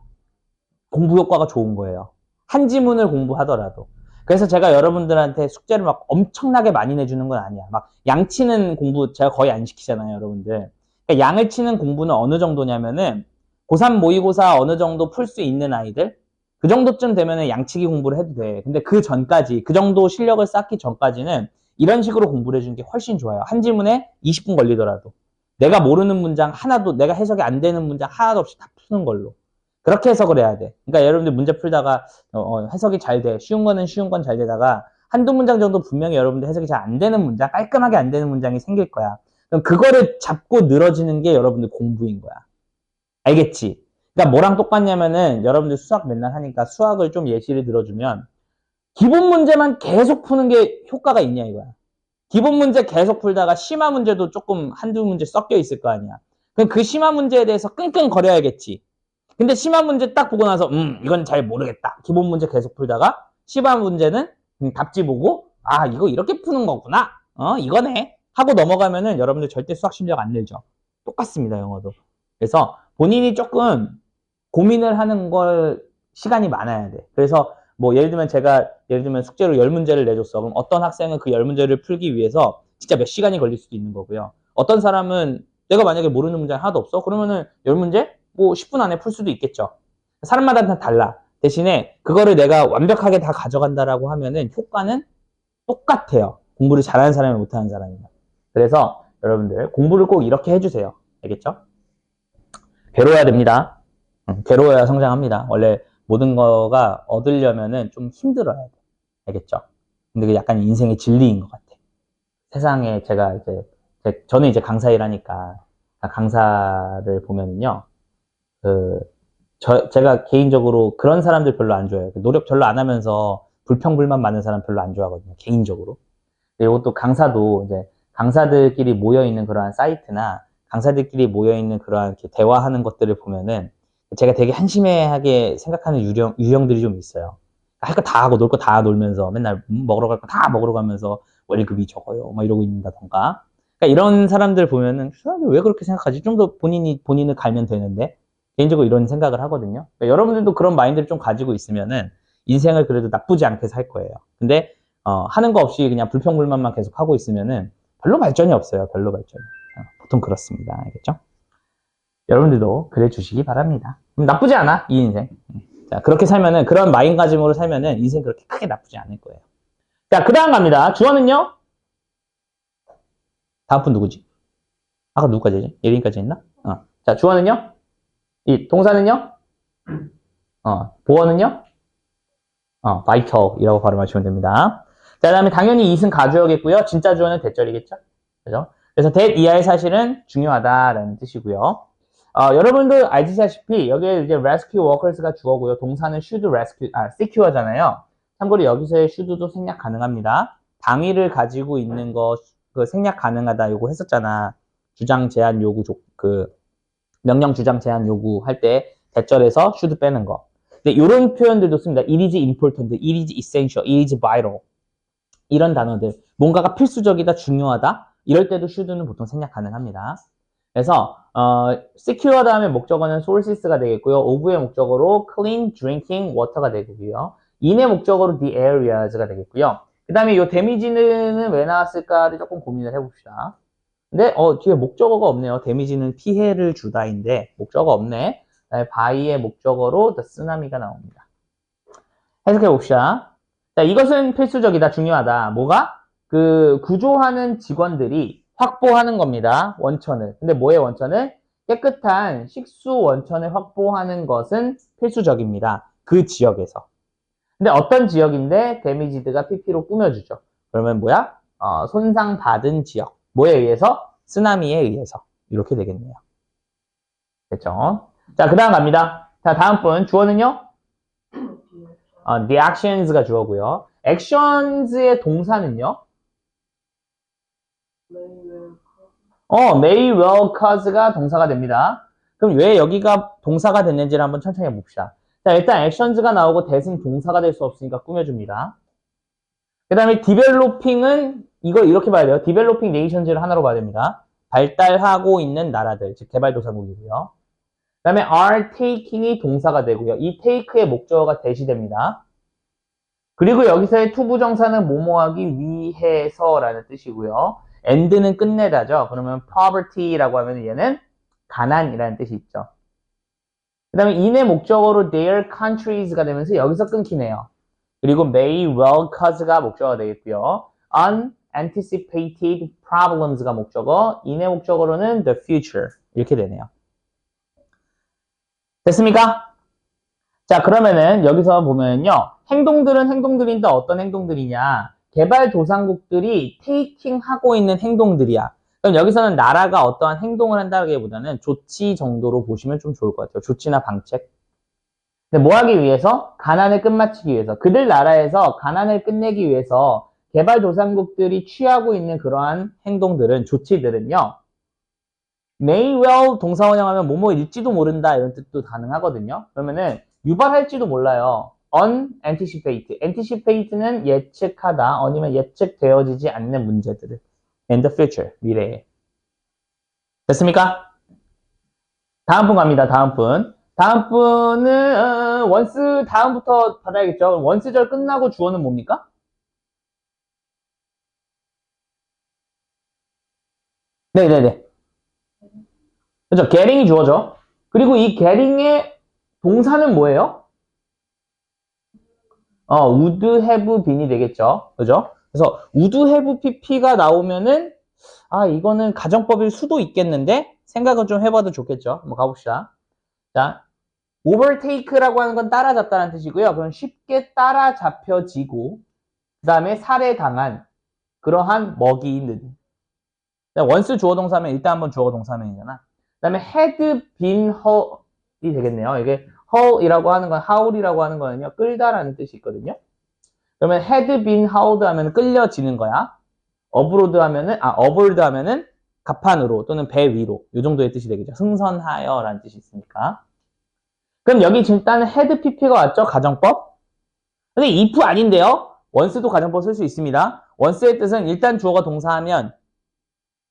Speaker 1: 공부 효과가 좋은 거예요. 한 지문을 공부하더라도. 그래서 제가 여러분들한테 숙제를 막 엄청나게 많이 내주는 건 아니야. 막 양치는 공부 제가 거의 안 시키잖아요, 여러분들. 그러니까 양을 치는 공부는 어느 정도냐면은 고3 모의고사 어느 정도 풀 수 있는 아이들, 그 정도쯤 되면은 양치기 공부를 해도 돼. 근데 그 전까지, 그 정도 실력을 쌓기 전까지는 이런 식으로 공부를 해주는 게 훨씬 좋아요. 한 질문에 20분 걸리더라도. 내가 모르는 문장 하나도, 내가 해석이 안 되는 문장 하나도 없이 다 푸는 걸로. 그렇게 해석을 해야 돼. 그러니까 여러분들 문제 풀다가 해석이 잘 돼. 쉬운 거는 쉬운 건 잘 되다가 한두 문장 정도 분명히 여러분들 해석이 잘 안 되는 문장, 깔끔하게 안 되는 문장이 생길 거야. 그럼 그거를 잡고 늘어지는 게 여러분들 공부인 거야. 알겠지? 그러니까 뭐랑 똑같냐면은 여러분들 수학 맨날 하니까 수학을 좀 예시를 들어주면 기본 문제만 계속 푸는 게 효과가 있냐 이거야. 기본 문제 계속 풀다가 심화 문제도 조금 한두 문제 섞여 있을 거 아니야. 그럼 그 심화 문제에 대해서 끙끙거려야겠지. 근데 심화 문제 딱 보고 나서 이건 잘 모르겠다. 기본 문제 계속 풀다가 심화 문제는 답지 보고 아 이거 이렇게 푸는 거구나. 이거네. 하고 넘어가면은 여러분들 절대 수학 실력 안 늘죠. 똑같습니다 영어도. 그래서 본인이 조금 고민을 하는 걸 시간이 많아야 돼. 그래서 뭐 예를 들면 숙제로 10문제를 내줬어. 그럼 어떤 학생은 그 10문제를 풀기 위해서 진짜 몇 시간이 걸릴 수도 있는 거고요. 어떤 사람은 내가 만약에 모르는 문제 하나도 없어? 그러면은 10문제? 뭐 10분 안에 풀 수도 있겠죠. 사람마다 다 달라. 대신에 그거를 내가 완벽하게 다 가져간다라고 하면은 효과는 똑같아요. 공부를 잘하는 사람이 못하는 사람이요. 그래서 여러분들 공부를 꼭 이렇게 해주세요. 알겠죠? 괴로워야 됩니다. 괴로워야 성장합니다. 원래 모든 거가 얻으려면은 좀 힘들어야 돼. 알겠죠? 근데 그게 약간 인생의 진리인 것 같아. 세상에 저는 이제 강사 일하니까 강사를 보면은요, 제가 개인적으로 그런 사람들 별로 안 좋아해요. 노력 별로 안 하면서 불평불만 많은 사람 별로 안 좋아하거든요. 개인적으로. 그리고 또 강사도 이제 강사들끼리 모여있는 그러한 사이트나 강사들끼리 모여있는 그러한 이렇게 대화하는 것들을 보면은 제가 되게 한심해하게 생각하는 유형들이 좀 있어요. 할 거 다 하고 놀 거 다 놀면서 맨날 먹으러 갈 거 다 먹으러 가면서 월급이 적어요. 막 이러고 있는다던가. 그러니까 이런 사람들 보면은 사람들 왜 그렇게 생각하지? 좀 더 본인을 갈면 되는데. 개인적으로 이런 생각을 하거든요. 그러니까 여러분들도 그런 마인드를 좀 가지고 있으면은 인생을 그래도 나쁘지 않게 살 거예요. 근데 하는 거 없이 그냥 불평불만만 계속 하고 있으면은 별로 발전이 없어요. 별로 발전이. 보통 그렇습니다. 알겠죠? 여러분들도 그래 주시기 바랍니다. 나쁘지 않아, 이 인생. 자, 그렇게 살면은, 그런 마인가짐으로 살면은 인생 그렇게 크게 나쁘지 않을 거예요. 자, 그 다음 갑니다. 주어는요? 다음 분 누구지? 아까 누구까지 했지? 예린까지 했나? 자, 주어는요? 이 동사는요? 보어는요? vital이라고 발음하시면 됩니다. 자, 그 다음에 당연히 it은 가주어겠고요. 진짜 주어는 대절이겠죠? 그죠? 그래서 that 이하의 사실은 중요하다라는 뜻이고요. 여러분들 알다시피 여기에 이제 rescue workers가 주어고요. 동사는 should rescue, secure잖아요. 참고로 여기서의 should도 생략 가능합니다. 당위를 가지고 있는 거, 그 생략 가능하다 요거 했었잖아. 주장 제한 요구 명령 주장 제한 요구 할 때 대절에서 should 빼는 거. 근데 이런 표현들도 씁니다. It is important, it is essential, it is vital. 이런 단어들. 뭔가가 필수적이다, 중요하다. 이럴 때도 should는 보통 생략 가능합니다. 그래서 secure 다음에 목적어는 sources가 되겠고요. of의 목적어로 clean drinking water가 되고요. in의 목적어로 the areas가 되겠고요. 그 다음에 이 damage는 왜 나왔을까를 조금 고민을 해봅시다. 근데 뒤에 목적어가 없네요. damage는 피해를 주다인데 목적어 없네. by의 목적어로 the tsunami가 나옵니다. 해석해 봅시다. 자, 이것은 필수적이다, 중요하다. 뭐가? 그 구조하는 직원들이 확보하는 겁니다. 원천을. 근데 뭐의 원천을? 깨끗한 식수 원천을 확보하는 것은 필수적입니다. 그 지역에서. 근데 어떤 지역인데 데미지드가 PP로 꾸며주죠. 그러면 뭐야? 손상받은 지역. 뭐에 의해서? 쓰나미에 의해서. 이렇게 되겠네요. 됐죠? 자, 그 다음 갑니다. 자, 다음 분. 주어는요? The actions가 주어고요. actions의 동사는요? may well cause가 동사가 됩니다. 그럼 왜 여기가 동사가 됐는지를 한번 천천히 해봅시다. 자, 일단 actions가 나오고 that은 동사가 될 수 없으니까 꾸며줍니다. 그 다음에 developing은 이걸 이렇게 봐야 돼요. developing nations를 하나로 봐야 됩니다. 발달하고 있는 나라들, 즉 개발도상국이고요. 그 다음에 are taking이 동사가 되고요. 이 take의 목적어가 that이 됩니다. 그리고 여기서의 투부정사는 뭐뭐하기 위해서라는 뜻이고요. end는 끝내다죠. 그러면 poverty라고 하면 얘는 가난이라는 뜻이 있죠. 그 다음에 in의 목적어로 their countries가 되면서 여기서 끊기네요. 그리고 may well cause가 목적어가 되겠고요. unanticipated problems가 목적어, in의 목적어로는 the future 이렇게 되네요. 됐습니까? 자, 그러면은 여기서 보면요. 행동들은 행동들인데 어떤 행동들이냐. 개발도상국들이 taking 하고 있는 행동들이야. 그럼 여기서는 나라가 어떠한 행동을 한다기보다는 조치 정도로 보시면 좀 좋을 것 같아요. 조치나 방책. 근데 뭐 하기 위해서? 가난을 끝마치기 위해서. 그들 나라에서 가난을 끝내기 위해서 개발도상국들이 취하고 있는 그러한 행동들은, 조치들은요. may well 동사 원형하면 뭐뭐일지도 모른다 이런 뜻도 가능하거든요. 그러면은 유발할지도 몰라요. unanticipate. anticipate는 예측하다, 아니면 예측되어지지 않는 문제들을. in the future, 미래에. 됐습니까? 다음 분 갑니다. 다음 분. 다음 분은 원스 다음부터 받아야겠죠. 원스절 끝나고 주어는 뭡니까? 네네네. 그렇죠. getting이 주어죠. 그리고 이 getting의 동사는 뭐예요? would have been이 되겠죠. 그죠? 그래서 would have pp가 나오면은 이거는 가정법일 수도 있겠는데 생각은 좀 해봐도 좋겠죠. 한번 가봅시다. 자, overtake라고 하는 건 따라잡다라는 뜻이고요. 그럼 쉽게 따라잡혀지고 그 다음에 살해당한 그러한 먹이는. 원스 주어 동사면 일단 한번 주어 동사면이잖아. 그 다음에 had been hurt이 되겠네요. 이게 hurt이라고 하는 건 howl이라고 하는 거는요. 끌다라는 뜻이 있거든요. 그러면 had been howled 하면 끌려지는 거야. aboard 하면은 갑판으로 또는 배 위로 이 정도의 뜻이 되겠죠. 승선하여 라는 뜻이 있으니까. 그럼 여기 일단 had pp가 왔죠. 가정법. 근데 if 아닌데요. once도 가정법 쓸 수 있습니다. once의 뜻은 일단 주어가 동사하면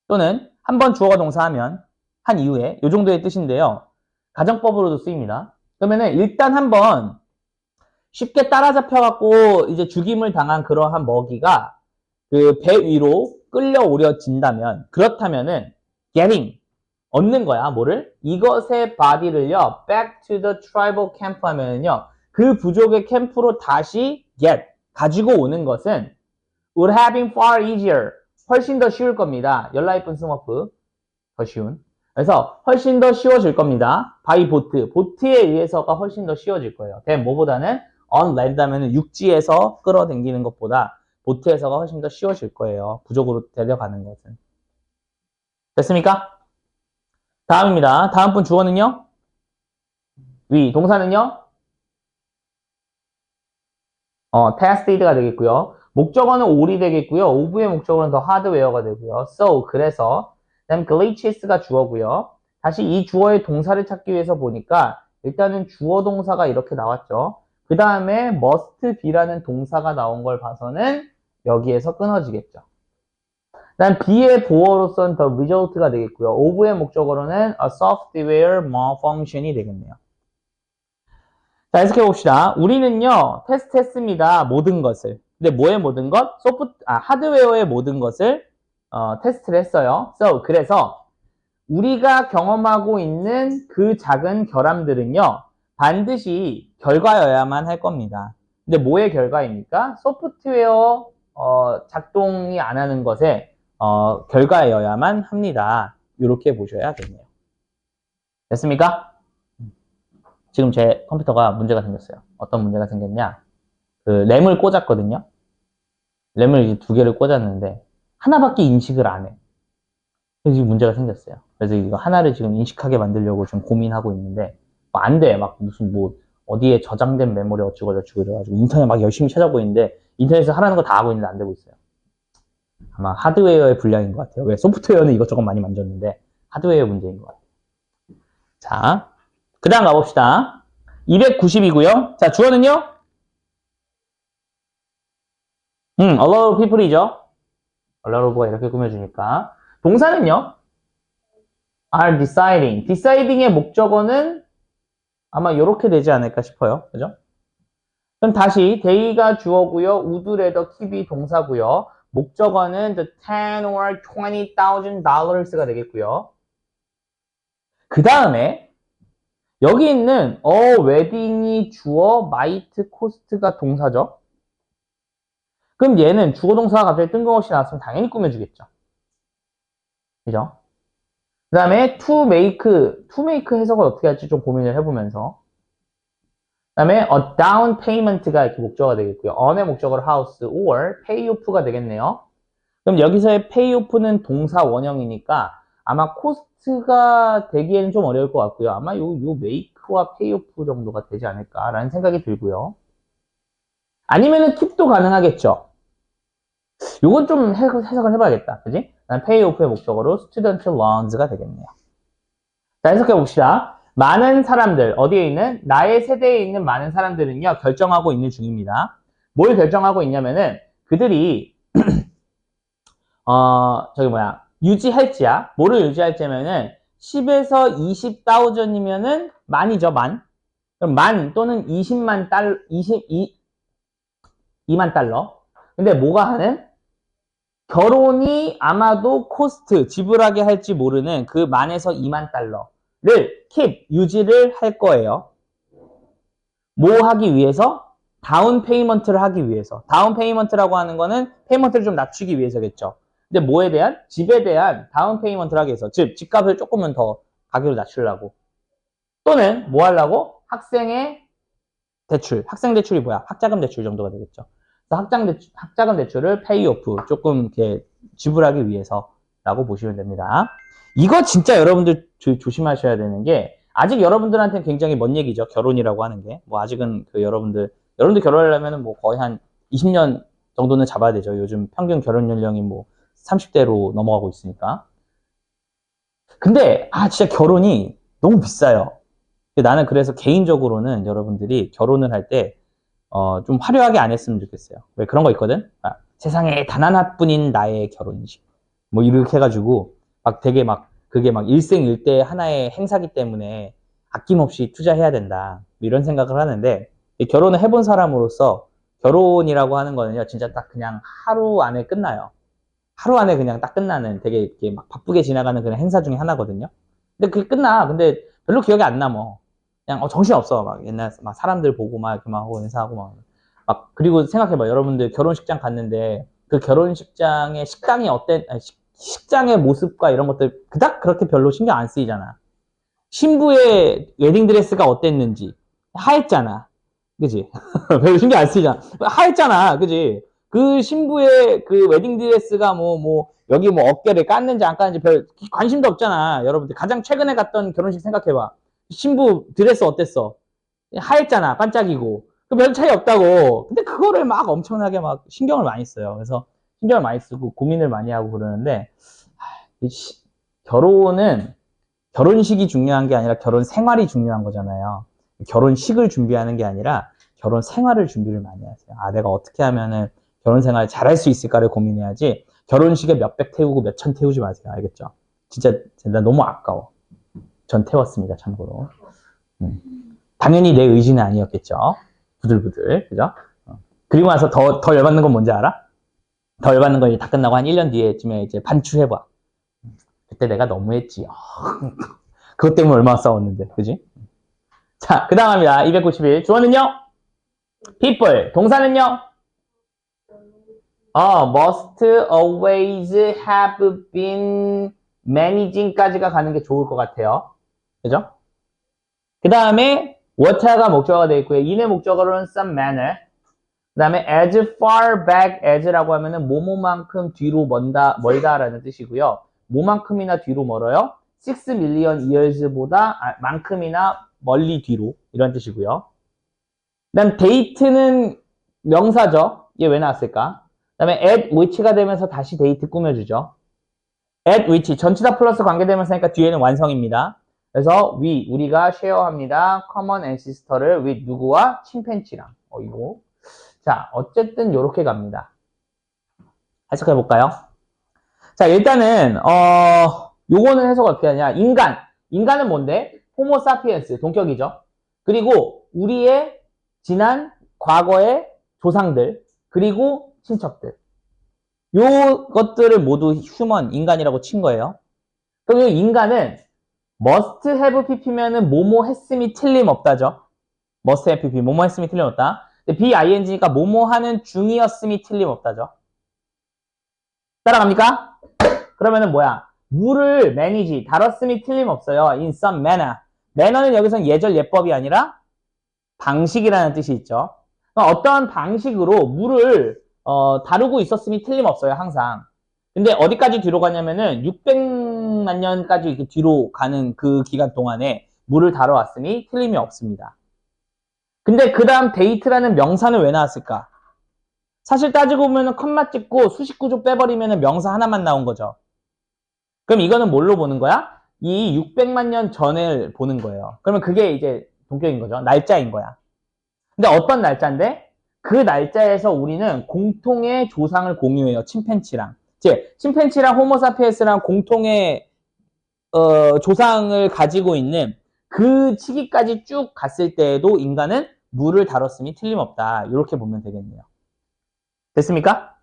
Speaker 1: 또는 한 번 주어가 동사하면 한 이후에 이 정도의 뜻인데요. 가정법으로도 쓰입니다. 그러면은 일단 한번 쉽게 따라잡혀갖고 이제 죽임을 당한 그러한 먹이가 그 배 위로 끌려오려진다면, 그렇다면은 getting 얻는 거야. 뭐를? 이것의 body를요 back to the tribal camp 하면은요 그 부족의 캠프로 다시 get 가지고 오는 것은 would have been far easier 훨씬 더 쉬울 겁니다. 연라이픈 스머프 더 쉬운. 그래서 훨씬 더 쉬워질 겁니다. by boat 보트에 의해서가 훨씬 더 쉬워질 거예요. 뭐보다는 on land 하면은 육지에서 끌어당기는 것보다 보트에서가 훨씬 더 쉬워질 거예요. 부족으로 데려가는 것은. 됐습니까? 다음입니다. 다음 분 주어는요? 동사는요? tested가 되겠고요. 목적어는 all이 되겠고요. of의 목적어는 더 hardware가 되고요. so, 그래서. 그다음 glitches가 주어고요. 다시 이 주어의 동사를 찾기 위해서 보니까 일단은 주어 동사가 이렇게 나왔죠. 그 다음에 must be라는 동사가 나온 걸 봐서는 여기에서 끊어지겠죠. 그다음 be의 보어로서는 the result가 되겠고요. of의 목적어로는 a software malfunction이 되겠네요. 자, 해석해 봅시다. 우리는요, 테스트했습니다. 모든 것을. 근데 뭐의 모든 것? 하드웨어의 모든 것을 테스트를 했어요. 그래서 우리가 경험하고 있는 그 작은 결함들은요, 반드시 결과여야만 할 겁니다. 근데 뭐의 결과입니까? 소프트웨어 작동이 안 하는 것의 결과여야만 합니다. 이렇게 보셔야겠네요. 됐습니까? 지금 제 컴퓨터가 문제가 생겼어요. 어떤 문제가 생겼냐? 그 램을 꽂았거든요. 램을 이제 2개를 꽂았는데 하나밖에 인식을 안 해. 그래서 지금 문제가 생겼어요. 그래서 이거 하나를 지금 인식하게 만들려고 지금 고민하고 있는데 안 돼. 막 무슨 어디에 저장된 메모리 어쩌고 저쩌고 이래가지고 인터넷 막 열심히 찾아보고 있는데 인터넷에서 하라는 거 다 하고 있는데 안 되고 있어요. 아마 하드웨어의 불량인 것 같아요. 왜 소프트웨어는 이것저것 많이 만졌는데 하드웨어 문제인 것 같아요. 자, 그 다음 가봅시다. 290이고요. 자, 주어는요? a lot of people이죠. a lot of가 이렇게 꾸며주니까. 동사는요? are deciding. deciding의 목적어는 아마 이렇게 되지 않을까 싶어요. 그죠? 그럼 다시 they가 주어고요. would rather keep이 동사고요. 목적어는 the 10 or $20,000가 되겠고요. 그 다음에 여기 있는 웨딩이 주어, might, cost가 동사죠. 그럼 얘는 주어 동사가 갑자기 뜬금없이 나왔으면 당연히 꾸며주겠죠. 그죠? 그 다음에 to make 해석을 어떻게 할지 좀 고민을 해보면서. 그 다음에 a down payment가 이렇게 목적어가 되겠고요. on의 목적어로 house or pay off가 되겠네요. 그럼 여기서의 pay off는 동사 원형이니까 아마 cost가 되기에는 좀 어려울 것 같고요. 아마 요 make와 pay off 정도가 되지 않을까라는 생각이 들고요. 아니면은 keep도 가능하겠죠. 요건 좀 해석을 해봐야겠다. 그지? pay off의 목적어로 student loans가 되겠네요. 자, 해석해 봅시다. 많은 사람들, 어디에 있는? 나의 세대에 있는 많은 사람들은요, 결정하고 있는 중입니다. 뭘 결정하고 있냐면은, 그들이, 유지할지야. 뭐를 유지할지면은, 10에서 20,000이면은, 만이죠, 만. 그럼 만 또는 20만 달러, 2만 달러. 근데 뭐가 하는? 결혼이 아마도 코스트, 지불하게 할지 모르는 그 만에서 2만 달러를 keep, 유지를 할 거예요. 뭐 하기 위해서? 다운 페이먼트를 하기 위해서. 다운 페이먼트라고 하는 거는 페이먼트를 좀 낮추기 위해서겠죠. 근데 뭐에 대한? 집에 대한 다운 페이먼트를 하기 위해서. 즉, 집값을 조금은 더 가격을 낮추려고. 또는 뭐 하려고? 학생의 대출. 학생 대출이 뭐야? 학자금 대출 정도가 되겠죠. 학자금 대출을 pay off 조금 이렇게 지불하기 위해서라고 보시면 됩니다. 이거 진짜 여러분들 조심하셔야 되는 게 아직 여러분들한테는 굉장히 먼 얘기죠. 결혼이라고 하는 게. 뭐 아직은 그 여러분들 결혼하려면 뭐 거의 한 20년 정도는 잡아야 되죠. 요즘 평균 결혼 연령이 뭐 30대로 넘어가고 있으니까. 근데 진짜 결혼이 너무 비싸요. 나는 그래서 개인적으로는 여러분들이 결혼을 할 때 좀 화려하게 안 했으면 좋겠어요. 왜 그런 거 있거든? 세상에 단 하나뿐인 나의 결혼식. 뭐 이렇게 해가지고 막 되게 막 그게 막 일생일대 하나의 행사기 때문에 아낌없이 투자해야 된다. 이런 생각을 하는데 결혼을 해본 사람으로서 결혼이라고 하는 거는요, 진짜 딱 그냥 하루 안에 끝나요. 하루 안에 그냥 딱 끝나는 되게 이렇게 막 바쁘게 지나가는 그런 행사 중에 하나거든요. 근데 그게 끝나. 근데 별로 기억이 안 남어. 그냥 정신없어. 막 옛날 막 사람들 보고 막 이렇게 막 하고 인사하고 막 그리고 생각해봐. 여러분들 결혼식장 갔는데 그 결혼식장의 식당이 식장의 모습과 이런 것들 그닥 그렇게 별로 신경 안 쓰이잖아. 신부의 웨딩드레스가 어땠는지 하였잖아. 그지? 별로 신경 안 쓰이잖아. 하였잖아. 그지? 그 신부의 그 웨딩드레스가 여기 뭐 어깨를 깠는지 안 깠는지 별 관심도 없잖아. 여러분들 가장 최근에 갔던 결혼식 생각해봐. 신부 드레스 어땠어? 하였잖아. 반짝이고. 별 차이 없다고. 근데 그거를 막 엄청나게 막 신경을 많이 써요. 그래서 신경을 많이 쓰고 고민을 많이 하고 그러는데 결혼은 결혼식이 중요한 게 아니라 결혼 생활이 중요한 거잖아요. 결혼식을 준비하는 게 아니라 결혼 생활을 준비를 많이 하세요. 내가 어떻게 하면은 결혼 생활을 잘할 수 있을까를 고민해야지 결혼식에 몇백 태우고 몇천 태우지 마세요. 알겠죠? 진짜 너무 아까워. 전 태웠습니다. 참고로. 당연히 내 의지는 아니었겠죠. 부들부들. 그죠? 그리고 나서 더 열받는 건 뭔지 알아? 더 열받는 건 다 끝나고 한 1년 뒤에쯤에 이제 반추해봐. 그때 내가 너무했지. 그것 때문에 얼마나 싸웠는데. 그지? 자, 그 다음 합니다. 291. 주어는요? people. 동사는요? must always have been managing까지가 가는 게 좋을 것 같아요. 그죠? 그 다음에 what가 목적어가 되어 있고요. in의 목적어로는 some manner. 그 다음에 as far back as라고 하면은 뭐뭐만큼 뒤로 멀다라는 뜻이고요. 뭐만큼이나 뒤로 멀어요? 6 million years보다 만큼이나 멀리 뒤로 이런 뜻이고요. 그 다음 date는 명사죠. 얘 왜 나왔을까? 그 다음에 at which가 되면서 다시 date 꾸며주죠. at which 전치사 플러스 관계되면서 하니까 뒤에는 완성입니다. 그래서 우리가 쉐어합니다. common ancestor를 with 누구와? 침팬지랑. 이거. 자, 어쨌든 요렇게 갑니다. 해석해 볼까요? 자, 일단은 요거는 해석 어떻게 하냐? 인간은 뭔데? 호모 사피엔스, 동격이죠. 그리고 우리의 지난 과거의 조상들, 그리고 친척들. 요 것들을 모두 인간이라고 친 거예요. 그럼 이 인간은 must have pp면은 뭐뭐 했음이 틀림없다죠. must have pp, 뭐뭐 했음이 틀림없다. bing니까 뭐뭐 하는 중이었음이 틀림없다죠. 따라갑니까? 그러면은 뭐야? 물을 manage, 다뤘음이 틀림없어요. in some manner. manner는 여기서는 예절, 예법이 아니라 방식이라는 뜻이 있죠. 어떠한 방식으로 물을 다루고 있었음이 틀림없어요. 항상. 근데 어디까지 뒤로 가냐면은 600만 년까지 이렇게 뒤로 가는 그 기간 동안에 물을 다뤄왔으니 틀림이 없습니다. 근데 그 다음 데이트라는 명사는 왜 나왔을까? 사실 따지고 보면은 컴마 찍고 수식 구조 빼버리면은 명사 하나만 나온 거죠. 그럼 이거는 뭘로 보는 거야? 이 600만 년 전을 보는 거예요. 그러면 그게 이제 동격인 거죠. 날짜인 거야. 근데 어떤 날짜인데? 그 날짜에서 우리는 공통의 조상을 공유해요. 침팬치랑. 즉, 침팬치랑 호모사피엔스랑 공통의 조상을 가지고 있는 그 시기까지 쭉 갔을 때에도 인간은 물을 다뤘음이 틀림없다. 이렇게 보면 되겠네요. 됐습니까?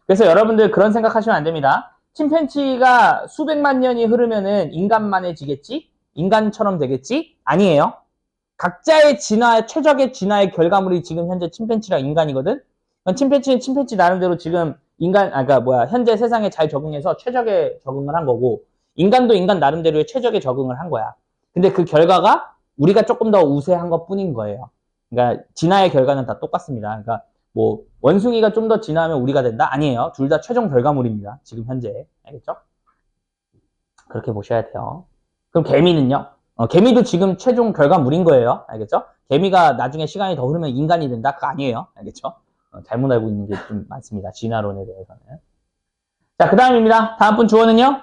Speaker 1: 그래서 여러분들 그런 생각하시면 안 됩니다. 침팬치가 수백만 년이 흐르면은 인간만해지겠지? 인간처럼 되겠지? 아니에요. 각자의 진화, 최적의 진화의 결과물이 지금 현재 침팬치랑 인간이거든? 침팬치는 침팬치 나름대로 지금 현재 세상에 잘 적응해서 최적의 적응을 한 거고, 인간도 인간 나름대로의 최적의 적응을 한 거야. 근데 그 결과가 우리가 조금 더 우세한 것 뿐인 거예요. 그러니까 진화의 결과는 다 똑같습니다. 그러니까 뭐 원숭이가 좀 더 진화하면 우리가 된다? 아니에요. 둘 다 최종 결과물입니다. 지금 현재. 알겠죠? 그렇게 보셔야 돼요. 그럼 개미는요? 개미도 지금 최종 결과물인 거예요. 알겠죠? 개미가 나중에 시간이 더 흐르면 인간이 된다? 그거 아니에요. 알겠죠? 잘못 알고 있는 게 좀 많습니다. 진화론에 대해서는. 자, 그 다음입니다. 다음 분 주어는요?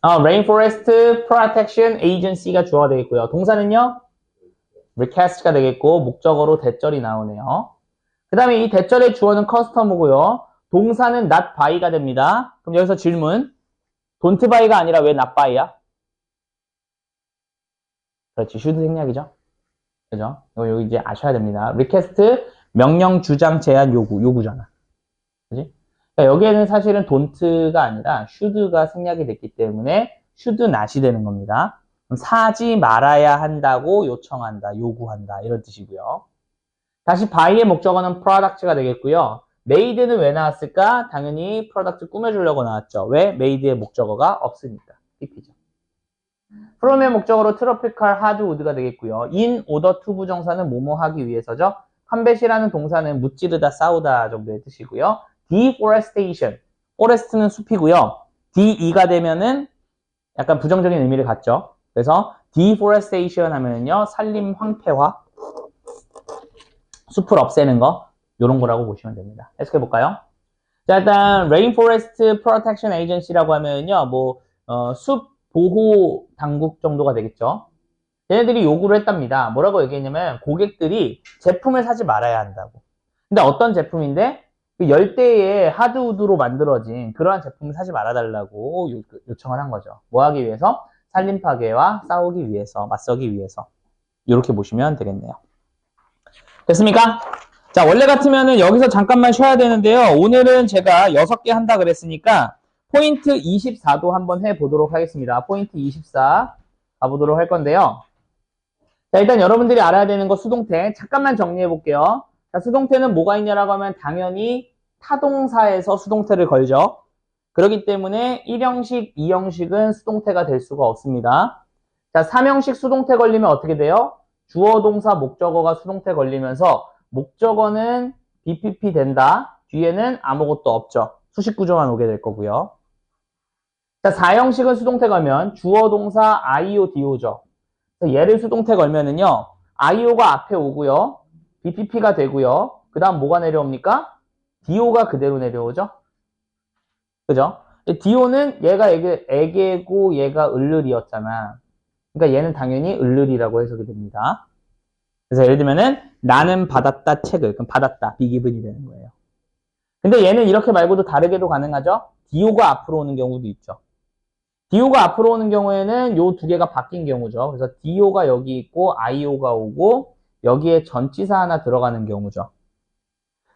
Speaker 1: Rainforest Protection Agency가 주어가 되겠고요. 동사는요? request가 되겠고, 목적어로 대절이 나오네요. 그 다음에 이 대절의 주어는 customer고요. 동사는 not by가 됩니다. 그럼 여기서 질문. don't buy가 아니라 왜 not buy야? 그렇지, should 생략이죠. 그죠? 이거 이제 아셔야 됩니다. request, 명령, 주장, 제한, 요구잖아. 그지? 그러니까 여기에는 사실은 don't가 아니라 should가 생략이 됐기 때문에 should not이 되는 겁니다. 그럼 사지 말아야 한다고 요청한다, 요구한다 이런 뜻이고요. 다시 buy의 목적어는 product가 되겠고요. made는 왜 나왔을까? 당연히 product 꾸며주려고 나왔죠. 왜? made의 목적어가 없으니까. pp죠. from의 목적어로 tropical hardwood가 되겠고요. in order to 부정사는 뭐뭐 하기 위해서죠. combat이라는 동사는 무찌르다, 싸우다 정도의 뜻이고요. deforestation, forest는 숲이고요. de가 되면은 약간 부정적인 의미를 갖죠. 그래서 deforestation 하면은요, 산림 황폐화, 숲을 없애는 거, 요런 거라고 보시면 됩니다. 해석해 볼까요? 자, 일단 Rainforest Protection Agency라고 하면은요, 숲 보호 당국 정도가 되겠죠. 얘네들이 요구를 했답니다. 뭐라고 얘기했냐면 고객들이 제품을 사지 말아야 한다고. 근데 어떤 제품인데 그 열대의 하드우드로 만들어진 그러한 제품을 사지 말아달라고 요청을 한 거죠. 뭐 하기 위해서? 산림 파괴와 싸우기 위해서, 맞서기 위해서. 이렇게 보시면 되겠네요. 됐습니까? 자, 원래 같으면은 여기서 잠깐만 쉬어야 되는데요. 오늘은 제가 6개 한다 그랬으니까 포인트 24도 한번 해보도록 하겠습니다. 포인트 24 가보도록 할 건데요. 자, 일단 여러분들이 알아야 되는 거 수동태 잠깐만 정리해 볼게요. 자, 수동태는 뭐가 있냐라고 하면 당연히 타동사에서 수동태를 걸죠. 그렇기 때문에 1형식, 2형식은 수동태가 될 수가 없습니다. 자, 3형식 수동태 걸리면 어떻게 돼요? 주어, 동사, 목적어가 수동태 걸리면서 목적어는 BPP 된다. 뒤에는 아무것도 없죠. 수식 구조만 오게 될 거고요. 자, 4형식은 수동태 걸면 주어, 동사, IO, DO죠. 얘를 수동태 걸면은요, IO가 앞에 오고요, BPP가 되고요, 그 다음 뭐가 내려옵니까? DO가 그대로 내려오죠? 그죠? DO는 얘가 애게고 얘가 을을이었잖아. 그러니까 얘는 당연히 을을이라고 해석이 됩니다. 그래서 예를 들면은 나는 받았다 책을, 그럼 받았다, be given이 되는 거예요. 근데 얘는 이렇게 말고도 다르게도 가능하죠? DO가 앞으로 오는 경우도 있죠. DO가 앞으로 오는 경우에는 요 두 개가 바뀐 경우죠. 그래서 DO가 여기 있고 IO가 오고 여기에 전치사 하나 들어가는 경우죠.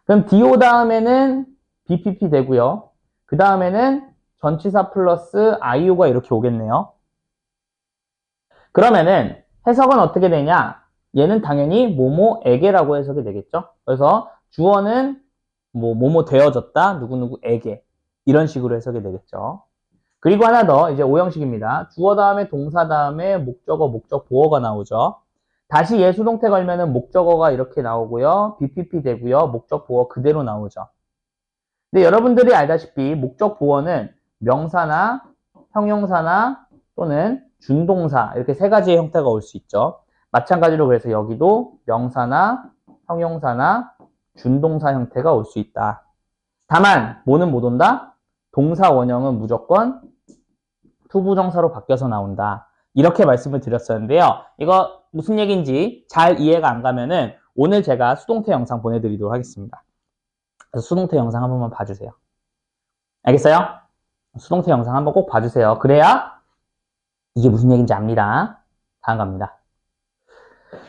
Speaker 1: 그럼 DO 다음에는 BPP 되고요. 그 다음에는 전치사 플러스 IO가 이렇게 오겠네요. 그러면은 해석은 어떻게 되냐? 얘는 당연히 뭐뭐에게라고 해석이 되겠죠. 그래서 주어는 뭐뭐 되어졌다 누구누구에게 이런 식으로 해석이 되겠죠. 그리고 하나 더 이제 오형식입니다. 주어 다음에 동사 다음에 목적어 목적 보어가 나오죠. 다시 얘 수동태 걸면은 목적어가 이렇게 나오고요. BPP 되고요. 목적 보어 그대로 나오죠. 근데 여러분들이 알다시피 목적 보어는 명사나 형용사나 또는 준동사 이렇게 세 가지의 형태가 올 수 있죠. 마찬가지로 그래서 여기도 명사나 형용사나 준동사 형태가 올 수 있다. 다만 뭐는 못 온다? 동사 원형은 무조건 투부정사로 바뀌어서 나온다. 이렇게 말씀을 드렸었는데요. 이거 무슨 얘기인지 잘 이해가 안 가면은 오늘 제가 수동태 영상 보내드리도록 하겠습니다. 그래서 수동태 영상 한 번만 봐주세요. 알겠어요? 수동태 영상 한번 꼭 봐주세요. 그래야 이게 무슨 얘기인지 압니다. 다음 갑니다.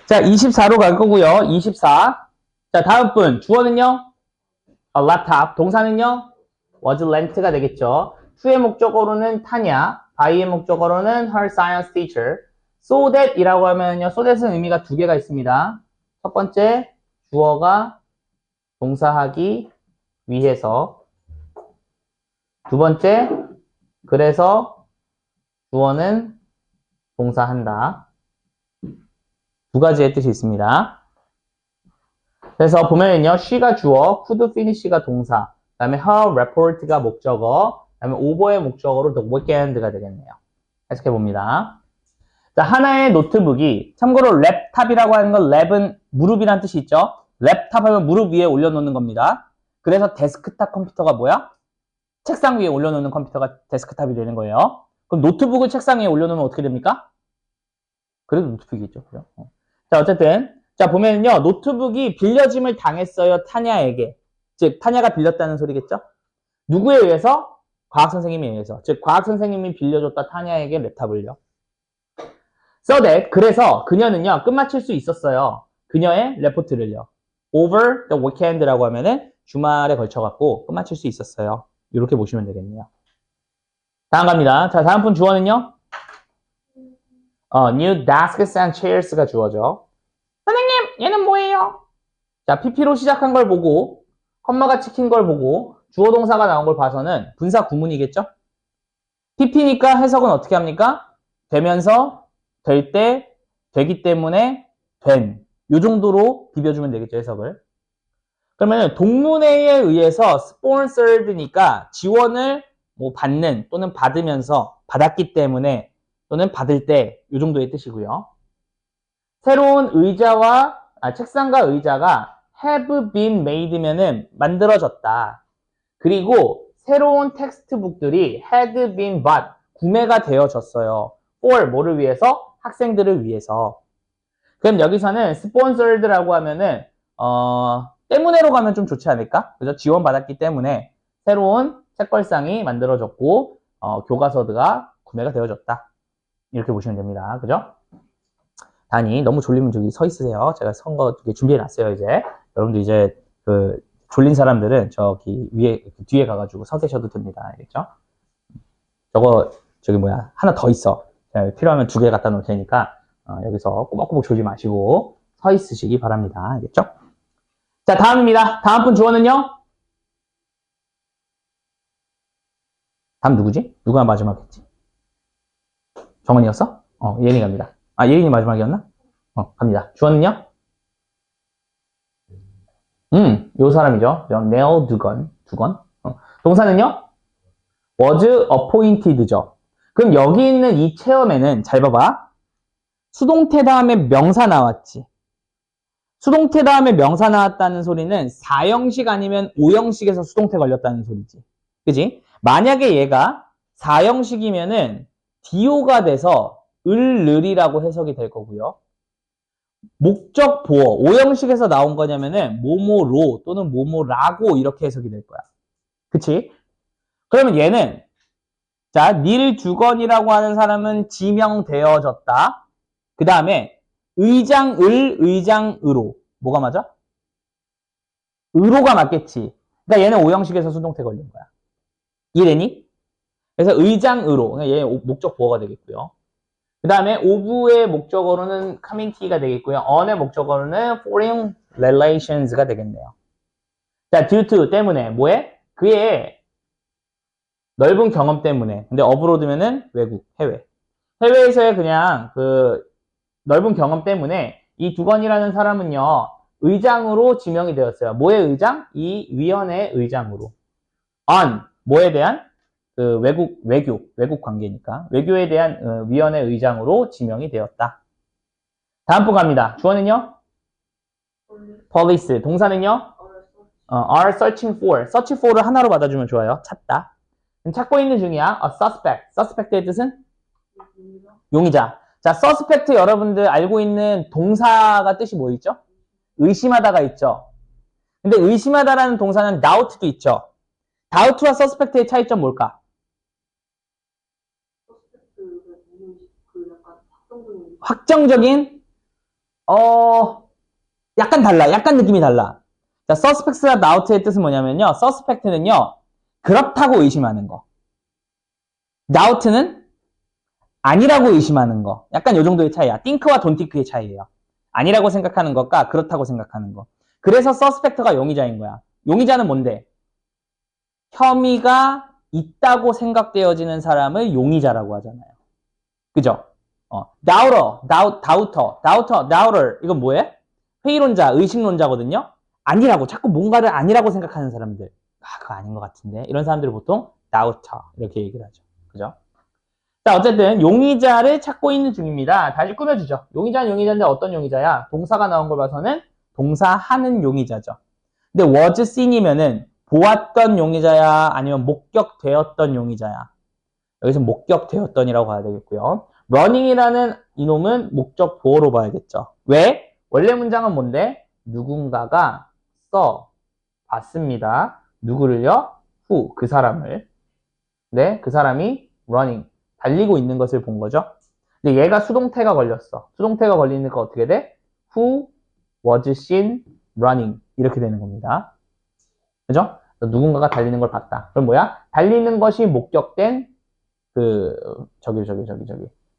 Speaker 1: 자, 24로 갈 거고요. 24. 자, 다음 분. 주어는요? A laptop. 동사는요? was lent가 되겠죠. to의 목적어로는 타냐. by의 목적어로는 her science teacher. so that 이라고 하면요. so that은 의미가 두 개가 있습니다. 첫 번째, 주어가 동사하기 위해서. 두 번째, 그래서 주어는 동사한다. 두 가지의 뜻이 있습니다. 그래서 보면은요, she가 주어, could finish가 동사, 그 다음에 her report가 목적어, 그 다음에 over의 목적어로 the weekend가 되겠네요. 해석해봅니다. 자, 하나의 노트북이, 참고로 랩탑이라고 하는 건 랩은 무릎이란 뜻이 있죠? 랩탑 하면 무릎 위에 올려놓는 겁니다. 그래서 데스크탑 컴퓨터가 뭐야? 책상 위에 올려놓는 컴퓨터가 데스크탑이 되는 거예요. 그럼 노트북을 책상 위에 올려놓으면 어떻게 됩니까? 그래도 노트북이겠죠. 그죠? 자, 어쨌든. 자, 보면요. 노트북이 빌려짐을 당했어요. 타냐에게. 즉, 타냐가 빌렸다는 소리겠죠? 누구에 의해서? 과학선생님에 의해서. 즉, 과학선생님이 빌려줬다 타냐에게 랩탑을요. So that, 그래서 그녀는요. 끝마칠 수 있었어요. 그녀의 레포트를요. Over the weekend라고 하면은 주말에 걸쳐갖고 끝마칠 수 있었어요. 이렇게 보시면 되겠네요. 다음 갑니다. 자, 다음 분 주어는요. new desks and chairs가 주어죠. 선생님, 얘는 뭐예요? 자, PP로 시작한 걸 보고, 컴마가 찍힌 걸 보고, 주어 동사가 나온 걸 봐서는 분사 구문이겠죠? PP니까 해석은 어떻게 합니까? 되면서, 될 때, 되기 때문에, 된. 요 정도로 비벼주면 되겠죠, 해석을. 그러면 동문회에 의해서 sponsored니까 지원을 뭐 받는 또는 받으면서 받았기 때문에 또는 받을 때 이 정도의 뜻이고요. 새로운 의자와 책상과 의자가 have been made면은 만들어졌다. 그리고 새로운 텍스트북들이 had been bought 구매가 되어졌어요. for 뭐를 위해서? 학생들을 위해서. 그럼 여기서는 sponsored라고 하면은 때문에로 가면 좀 좋지 않을까? 그죠? 지원받았기 때문에 새로운 책걸상이 만들어졌고 교과서가 구매가 되어졌다. 이렇게 보시면 됩니다. 그죠? 단이 너무 졸리면 저기 서 있으세요. 제가 선거 준비해 놨어요. 이제 여러분들 이제 그 졸린 사람들은 저기 위에 뒤에 가가지고 서 계셔도 됩니다. 알겠죠? 저기 뭐야 하나 더 있어. 필요하면 두 개 갖다 놓을 테니까 여기서 꼬박꼬박 졸지 마시고 서 있으시기 바랍니다. 알겠죠? 자, 다음입니다. 다음 분 주어는요? 다음 누구지? 누가 마지막이었지? 정원이었어? 예린이 갑니다. 예린이 마지막이었나? 갑니다. 주어는요? 요 사람이죠. Neil 두건. 동사는요? was appointed죠. 그럼 여기 있는 이 체험에는 잘 봐봐. 수동태 다음에 명사 나왔지. 수동태 다음에 명사 나왔다는 소리는 4형식 아니면 5형식에서 수동태 걸렸다는 소리지. 그지? 만약에 얘가 4형식이면은 DO가 돼서 을이라고 해석이 될 거고요. 목적 보어 5형식에서 나온 거냐면은 뭐뭐로 또는 뭐뭐라고 이렇게 해석이 될 거야. 그치? 그러면 얘는 자, 닐 두건이라고 하는 사람은 지명되어졌다. 그 다음에 의장으로 뭐가 맞아? 으로가 맞겠지. 그러니까 얘는 5형식에서 수동태 걸린 거야. 이해되니? 그래서 의장으로, 얘 목적 보어가 되겠고요. 그 다음에 of의 목적어로는 coming to가 되겠고요. on의 목적어로는 foreign relations가 되겠네요. 자, due to 때문에 뭐해? 그의 넓은 경험 때문에. 근데 abroad면은 외국, 해외. 해외에서의 그냥 그 넓은 경험 때문에 이 두건이라는 사람은요, 의장으로 지명이 되었어요. 뭐의 의장? 이 위원회의 의장으로. on, 뭐에 대한? 그 외국 관계니까. 외교에 대한 위원회 의장으로 지명이 되었다. 다음 분 갑니다. 주어는요? police. 동사는요? are searching for. search for를 하나로 받아주면 좋아요. 찾다. 찾고 있는 중이야. a suspect. suspect의 뜻은? 용의자. 자, suspect 여러분들 알고 있는 동사가 뜻이 뭐 있죠? 의심하다가 있죠. 근데 의심하다라는 동사는 doubt도 있죠. doubt와 suspect의 차이점 뭘까? 확정적인 약간 달라. 약간 느낌이 달라. 자, suspect와 doubt의 뜻은 뭐냐면요. suspect는요. 그렇다고 의심하는 거. doubt는 아니라고 의심하는 거. 약간 요 정도의 차이야. think와 don't think의 차이예요. 아니라고 생각하는 것과 그렇다고 생각하는 거. 그래서 suspect가 용의자인 거야. 용의자는 뭔데? 혐의가 있다고 생각되어지는 사람을 용의자라고 하잖아요. 그죠? doubter. 이건 뭐예요? 회의론자, 의식론자거든요. 아니라고, 자꾸 뭔가를 아니라고 생각하는 사람들. 그거 아닌 것 같은데. 이런 사람들을 보통 doubter 이렇게 얘기를 하죠. 그죠? 자, 어쨌든 용의자를 찾고 있는 중입니다. 다시 꾸며주죠. 용의자는 용의자인데 어떤 용의자야? 동사가 나온 걸 봐서는 동사하는 용의자죠. 근데 was seen이면은 보았던 용의자야? 아니면 목격되었던 용의자야? 여기서 목격되었던이라고 봐야 되겠고요. running이라는 이놈은 목적 보어로 봐야겠죠. 왜? 원래 문장은 뭔데? 누군가가 봤습니다. 누구를요? who, 그 사람을. 네, 그 사람이 running, 달리고 있는 것을 본 거죠. 근데 얘가 수동태가 걸렸어. 수동태가 걸리니까 어떻게 돼? Who was seen running 이렇게 되는 겁니다. 그죠? 누군가가 달리는 걸 봤다. 그럼 뭐야? 달리는 것이 목격된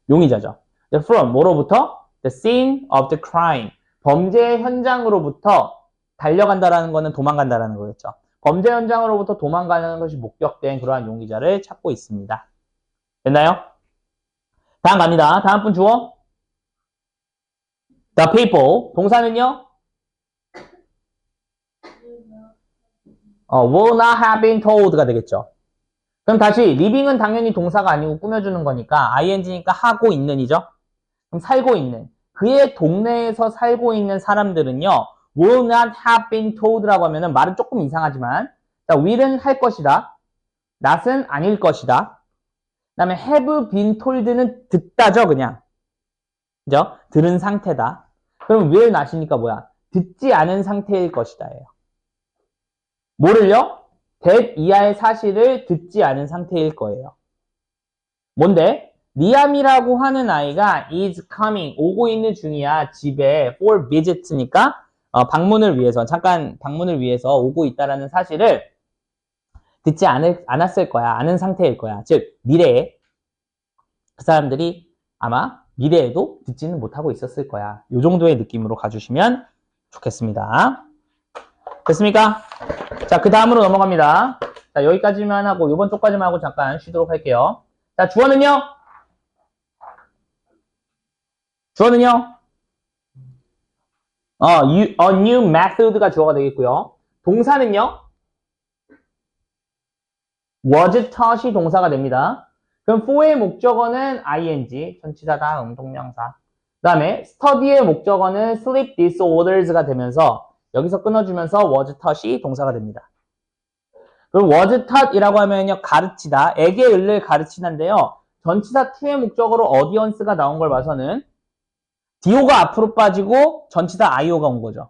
Speaker 1: 용의자죠. From 뭐로부터? The scene of the crime. 범죄 현장으로부터 달려간다라는 거는 도망간다라는 거겠죠. 범죄 현장으로부터 도망가는 것이 목격된 그러한 용의자를 찾고 있습니다. 됐나요? 다음 갑니다. 다음 분 주어. The people. 동사는요? will not have been told가 되겠죠. 그럼 다시 living은 당연히 동사가 아니고 꾸며주는 거니까 ing니까 하고 있는이죠. 그럼 살고 있는. 그의 동네에서 살고 있는 사람들은요. will not have been told라고 하면은 말은 조금 이상하지만 자, will은 할 것이다. not은 아닐 것이다. 그 다음에 have been told는 듣다죠, 그냥. 그죠? 들은 상태다. 그럼 will not이니까 뭐야? 듣지 않은 상태일 것이다, 예요. 뭐를요? that 이하의 사실을 듣지 않은 상태일 거예요. 뭔데? 리암이라고 하는 아이가 is coming, 오고 있는 중이야, 집에 for visit니까 방문을 위해서, 잠깐 방문을 위해서 오고 있다라는 사실을 듣지 않았을 거야. 아는 상태일 거야. 즉, 미래에 그 사람들이 아마 미래에도 듣지는 못하고 있었을 거야. 이 정도의 느낌으로 가주시면 좋겠습니다. 됐습니까? 자, 그 다음으로 넘어갑니다. 자, 여기까지만 하고, 이번 쪽까지만 하고 잠깐 쉬도록 할게요. 자, 주어는요? a new method가 주어가 되겠고요. 동사는요? was tought이 동사가 됩니다. 그럼 for의 목적어는 ing, 전치사 다음 동명사. 그 다음에 study의 목적어는 sleep disorders가 되면서 여기서 끊어주면서 was tought이 동사가 됩니다. 그럼 was taught이라고 하면요, 가르치다, 에게 을를 가르치는데요. 전치사 to의 목적어로 audience가 나온 걸 봐서는 do가 앞으로 빠지고 전치사 io가 온 거죠.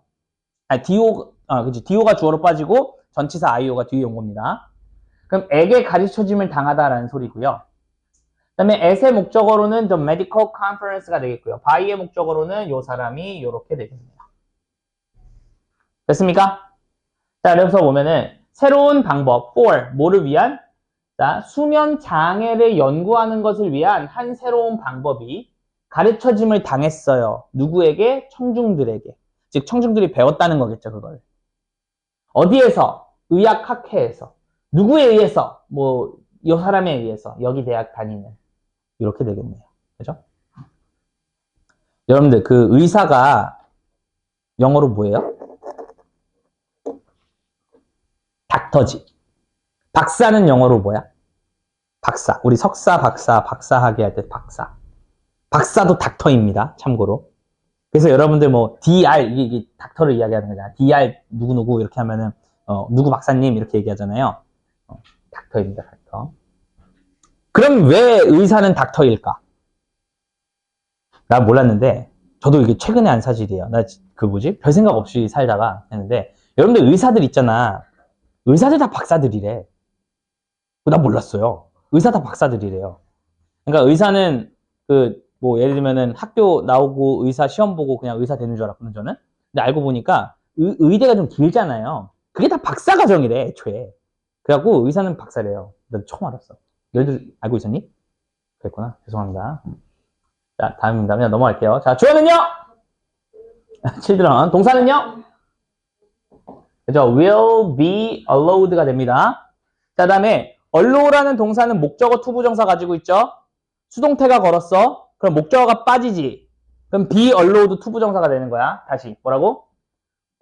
Speaker 1: do가 주어로 빠지고 전치사 io가 뒤에 온 겁니다. 그럼 에게 가르쳐짐을 당하다라는 소리고요. 그 다음에 at의 목적어로는 the medical conference가 되겠고요. by의 목적어로는 요 사람이 요렇게 되겠네요. 됐습니까? 자, 그래서 보면은 새로운 방법, for, 뭐를 위한? 자, 수면 장애를 연구하는 것을 위한 한 새로운 방법이 가르쳐짐을 당했어요. 누구에게? 청중들에게. 즉, 청중들이 배웠다는 거겠죠, 그걸. 어디에서? 의학학회에서. 누구에 의해서? 뭐, 이 사람에 의해서. 여기 대학 다니는. 이렇게 되겠네요. 그죠? 여러분들, 그 의사가 영어로 뭐예요? 닥터지. 박사는 영어로 뭐야? 박사. 우리 석사, 박사, 박사학위 할 때 박사. 박사도 닥터입니다. 참고로. 그래서 여러분들 뭐 DR 이게 닥터를 이야기하는 거잖아. DR 누구누구 이렇게 하면은 누구 박사님 이렇게 얘기하잖아요. 닥터입니다. 닥터. 그럼 왜 의사는 닥터일까? 나 몰랐는데 저도 이게 최근에 한 사실이에요. 나 그 뭐지? 별 생각 없이 살다가 했는데 여러분들 의사들 있잖아. 의사들 다 박사들이래. 나 몰랐어요. 의사 다 박사들이래요. 그러니까 의사는 그 뭐 예를 들면은 학교 나오고 의사 시험 보고 그냥 의사 되는 줄 알았거든 저는. 근데 알고 보니까 의대가 좀 길잖아요. 그게 다 박사 과정이래 애초에. 그래갖고 의사는 박사래요. 나 처음 알았어. 너희들 알고 있었니? 그랬구나. 죄송합니다. 자, 다음입니다. 그냥 넘어갈게요. 자, 주어는요? children. 동사는요? 그죠? will be allowed가 됩니다. 자, 다음에 allow라는 동사는 목적어 투부정사 가지고 있죠? 수동태가 걸었어. 그럼 목적어가 빠지지. 그럼 be allowed 투부정사가 되는 거야. 다시 뭐라고?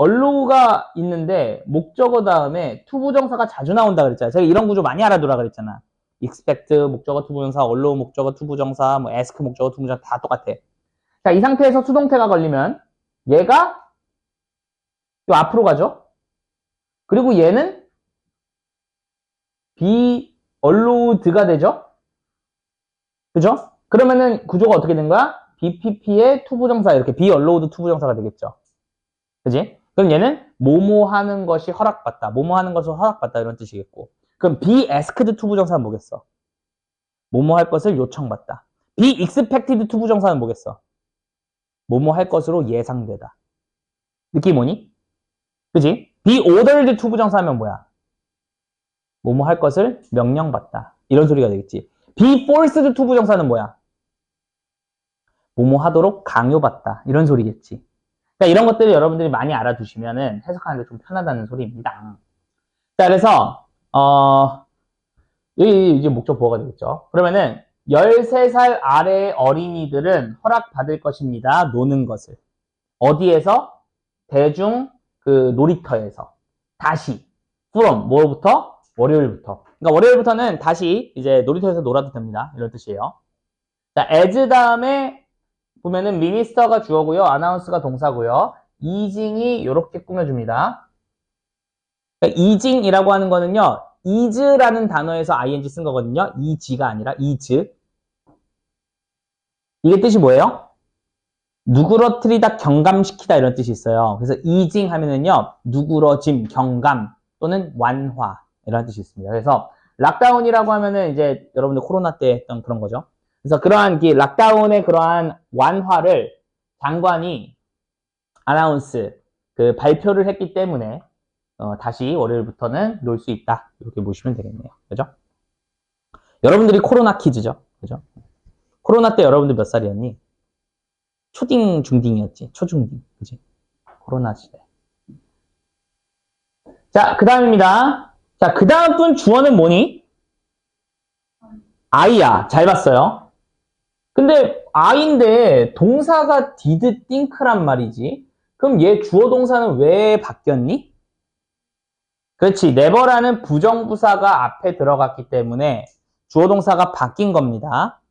Speaker 1: allow가 있는데 목적어 다음에 투부정사가 자주 나온다 그랬잖아. 제가 이런 구조 많이 알아두라 그랬잖아. expect 목적어 투부정사, allow 목적어 투부정사, 뭐 ask 목적어 투부정사 다 똑같아. 자, 이 상태에서 수동태가 걸리면 얘가 요 앞으로 가죠. 그리고 얘는 be allowed가 되죠. 그죠? 그러면은 구조가 어떻게 된 거야? BPP의 투부정사 이렇게 be allowed 투부정사가 되겠죠. 그지? 그럼 얘는 뭐뭐 하는 것이 허락받다. 뭐뭐 하는 것을 허락받다 이런 뜻이겠고. 그럼 be asked 투부정사는 뭐겠어? 뭐뭐 할 것을 요청받다. be expected 투부정사는 뭐겠어? 뭐뭐 할 것으로 예상되다. 느낌 오니? 그지? be ordered 투부정사면 뭐야? 뭐뭐 할 것을 명령받다. 이런 소리가 되겠지. be forced 투부정사는 뭐야? 뭐뭐 하도록 강요받다. 이런 소리겠지. 그러니까 이런 것들을 여러분들이 많이 알아두시면은 해석하는 게 좀 편하다는 소리입니다. 자, 그래서 여기 이제 목적 보호가 되겠죠. 그러면은 13살 아래의 어린이들은 허락받을 것입니다. 노는 것을. 어디에서? 대중 그 놀이터에서. 다시. from 뭐부터? 월요일부터. 그러니까 월요일부터는 다시 이제 놀이터에서 놀아도 됩니다. 이런 뜻이에요. 자, as 다음에 보면은 minister가 주어고요. announce가 동사고요. 이징이 이렇게 꾸며줍니다. 그러니까 이징이라고 하는 거는요. is라는 단어에서 ing 쓴 거거든요. is가 아니라 is. 이게 뜻이 뭐예요? 누그러뜨리다, 경감시키다 이런 뜻이 있어요. 그래서 이징 하면은요. 누그러짐, 경감 또는 완화 이런 뜻이 있습니다. 그래서 락다운이라고 하면은 이제 여러분들 코로나 때 했던 그런 거죠. 그래서 그러한 락다운의 그러한 완화를 장관이 아나운스 그 발표를 했기 때문에 다시 월요일부터는 놀 수 있다. 이렇게 보시면 되겠네요. 그죠? 여러분들이 코로나 퀴즈죠. 그죠? 코로나 때 여러분들 몇 살이었니? 초딩, 중딩이었지. 초중딩. 그지? 코로나 시대. 자, 그 다음입니다. 자, 그 다음 분 주어는 뭐니? I야. 잘 봤어요. 근데 I인데 동사가 did think란 말이지. 그럼 얘 주어 동사는 왜 바뀌었니? 그렇지. never라는 부정부사가 앞에 들어갔기 때문에 주어 동사가 바뀐 겁니다.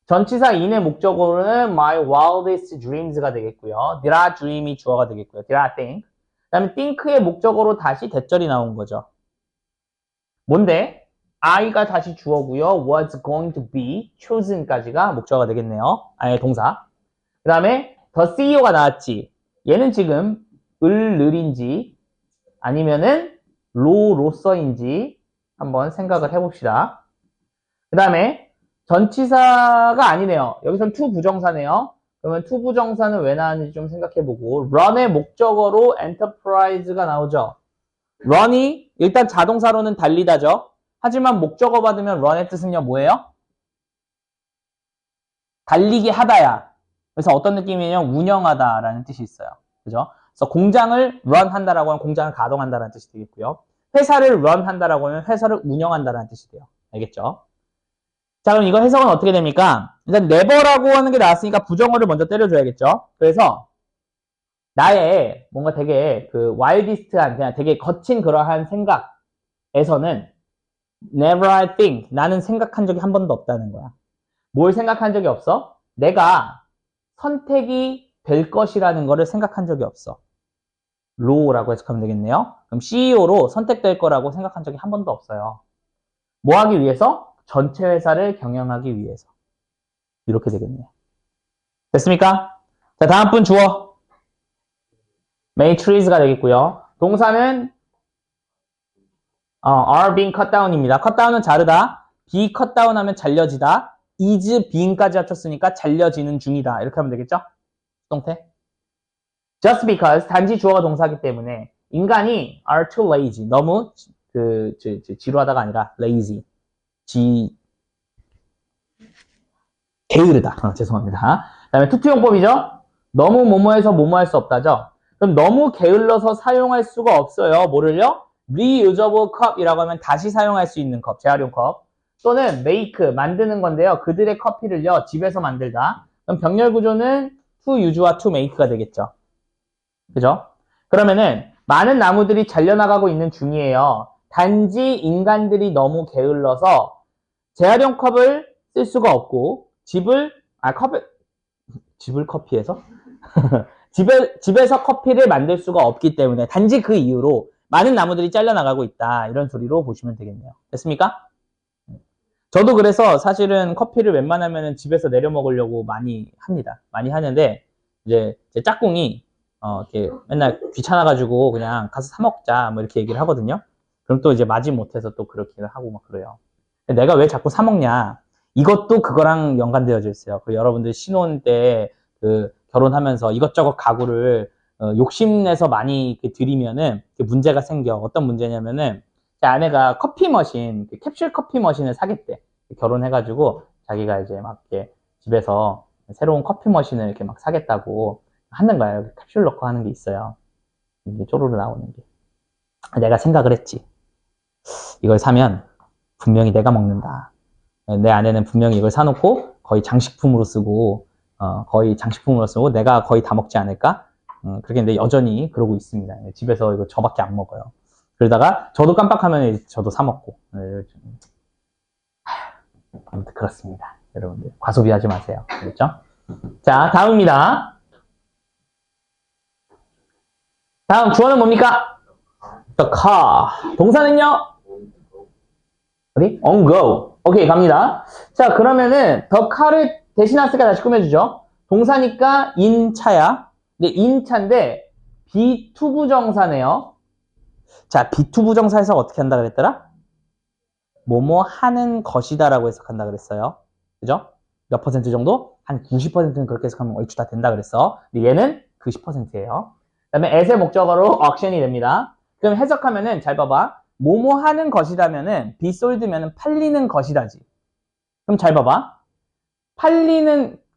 Speaker 1: 전치사 in의 목적어로는 my wildest dreams가 되겠고요. did I dream이 주어가 되겠고요. did I think. 그 다음에 think의 목적어로 다시 대절이 나온 거죠. 뭔데? I가 다시 주어고요. was going to be chosen까지가 목적어가 되겠네요. 아예 동사. 그 다음에 the CEO가 나왔지. 얘는 지금 을을인지 아니면은 로로서인지 한번 생각을 해봅시다. 그 다음에 전치사가 아니네요. 여기서는 to 부정사네요. 그러면 to 부정사는 왜 나왔는지 좀 생각해보고 run의 목적어로 enterprise가 나오죠. run이 일단 자동사로는 달리다죠. 하지만 목적어 받으면 run의 뜻은요, 뭐예요? 달리기 하다야. 그래서 어떤 느낌이냐면 운영하다라는 뜻이 있어요. 그죠? 그래서 공장을 run 한다라고 하면 공장을 가동한다라는 뜻이 되겠고요. 회사를 run 한다라고 하면 회사를 운영한다라는 뜻이 돼요. 알겠죠? 자, 그럼 이거 해석은 어떻게 됩니까? 일단 never라고 하는 게 나왔으니까 부정어를 먼저 때려줘야겠죠? 그래서 나의 뭔가 되게 그 wildest한 그냥 되게 거친 그러한 생각에서는 never I think 나는 생각한 적이 한 번도 없다는 거야. 뭘 생각한 적이 없어? 내가 선택이 될 것이라는 거를 생각한 적이 없어. low라고 해석하면 되겠네요. 그럼 CEO로 선택될 거라고 생각한 적이 한 번도 없어요. 뭐 하기 위해서? 전체 회사를 경영하기 위해서. 이렇게 되겠네요. 됐습니까? 자, 다음 분 주어. May trees가 되겠고요. 동사는 are being cut down입니다. cut down은 자르다. be cut down 하면 잘려지다. is being까지 합쳤으니까 잘려지는 중이다. 이렇게 하면 되겠죠? 수동태. Just because 단지 주어가 동사이기 때문에 인간이 are too lazy. 너무 지루하다가 아니라 lazy. 게으르다. 죄송합니다. 그 다음에 투투용법이죠. 너무 뭐뭐해서 뭐뭐할 수 없다죠. 그럼 너무 게을러서 사용할 수가 없어요. 뭐를요? reusable cup이라고 하면 다시 사용할 수 있는 컵, 재활용 컵. 또는 make, 만드는 건데요. 그들의 커피를요, 집에서 만들다. 그럼 병렬 구조는 to use와 to make가 되겠죠. 그죠? 그러면은 많은 나무들이 잘려나가고 있는 중이에요. 단지 인간들이 너무 게을러서 재활용 컵을 쓸 수가 없고 집을 커피에서 집에서 커피를 만들 수가 없기 때문에 단지 그 이유로 많은 나무들이 잘려나가고 있다. 이런 소리로 보시면 되겠네요. 됐습니까? 저도 그래서 사실은 커피를 웬만하면 집에서 내려 먹으려고 많이 합니다. 많이 하는데 이제 제 짝꿍이 이렇게 맨날 귀찮아가지고 그냥 가서 사 먹자 뭐 이렇게 얘기를 하거든요. 그럼 또 이제 마지 못해서 또 그렇게 하고 막 그래요. 내가 왜 자꾸 사 먹냐? 이것도 그거랑 연관되어져 있어요. 그 여러분들 신혼 때 그 결혼하면서 이것저것 가구를 욕심내서 많이 들이면은 문제가 생겨. 어떤 문제냐면은 제 아내가 커피 머신, 캡슐 커피 머신을 사겠대. 결혼해가지고 자기가 이제 막 이렇게 집에서 새로운 커피 머신을 이렇게 막 사겠다고 하는 거예요. 캡슐 넣고 하는 게 있어요. 이게 쪼르르 나오는 게. 내가 생각을 했지. 이걸 사면 분명히 내가 먹는다. 내 아내는 분명히 이걸 사놓고 거의 장식품으로 쓰고 내가 거의 다 먹지 않을까? 그렇게 근데 여전히 그러고 있습니다. 집에서 이거 저밖에 안 먹어요. 그러다가 저도 깜빡하면 저도 사 먹고. 아무튼 그렇습니다. 여러분들 과소비하지 마세요. 그렇죠? 자, 다음입니다. 다음 주어는 뭡니까? The car. 동사는요? 어디? on go. 오케이, 갑니다. 자, 그러면은 the car를 대신했으니까 다시 꾸며주죠. 동사니까 in 차야. 근데 in 차인데 be2 부정사네요. 자, be2 부정사 해석 어떻게 한다 그랬더라? 뭐뭐 하는 것이다 라고 해석한다 그랬어요. 그죠? 몇 퍼센트 정도? 한 90%는 그렇게 해석하면 얼추 다 된다 그랬어. 근데 얘는 그 10%예요. 그 다음에 as의 목적어로 auction이 됩니다. 그럼 해석하면은 잘 봐봐. 뭐뭐 하는 것이다면은 be sold면은 팔리는 것이다지. 그럼 잘 봐봐.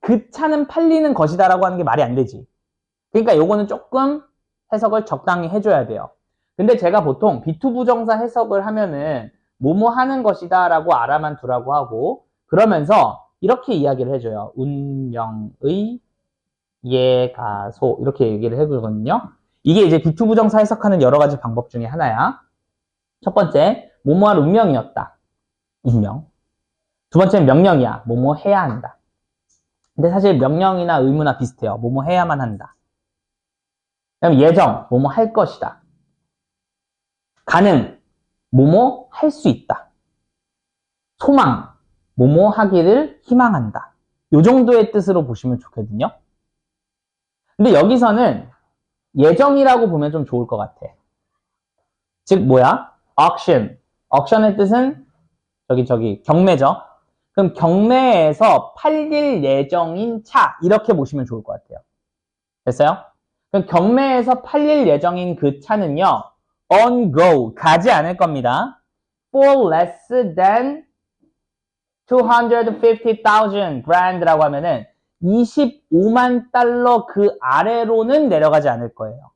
Speaker 1: 그 차는 팔리는 것이다라고 하는 게 말이 안 되지. 그러니까 요거는 조금 해석을 적당히 해줘야 돼요. 근데 제가 보통 be2 부정사 해석을 하면은 뭐뭐 하는 것이다 라고 알아만 두라고 하고 그러면서 이렇게 이야기를 해줘요. 운명의 예가소 이렇게 얘기를 해주거든요. 이게 이제 be2 부정사 해석하는 여러 가지 방법 중에 하나야. 첫 번째, 뭐뭐할 운명이었다. 운명. 두 번째는 명령이야. 뭐뭐 해야 한다. 근데 사실 명령이나 의무나 비슷해요. 뭐뭐 해야만 한다. 그다음 예정, 뭐뭐 할 것이다. 가능, 뭐뭐 할 수 있다. 소망, 뭐뭐 하기를 희망한다. 요 정도의 뜻으로 보시면 좋거든요. 근데 여기서는 예정이라고 보면 좀 좋을 것 같아. 즉 뭐야? auction. auction의 뜻은 경매죠. 그럼 경매에서 팔릴 예정인 차 이렇게 보시면 좋을 것 같아요. 됐어요? 그럼 경매에서 팔릴 예정인 그 차는요. on go, 가지 않을 겁니다. for less than 250,000 grand라고 하면은 25만 달러 그 아래로는 내려가지 않을 거예요.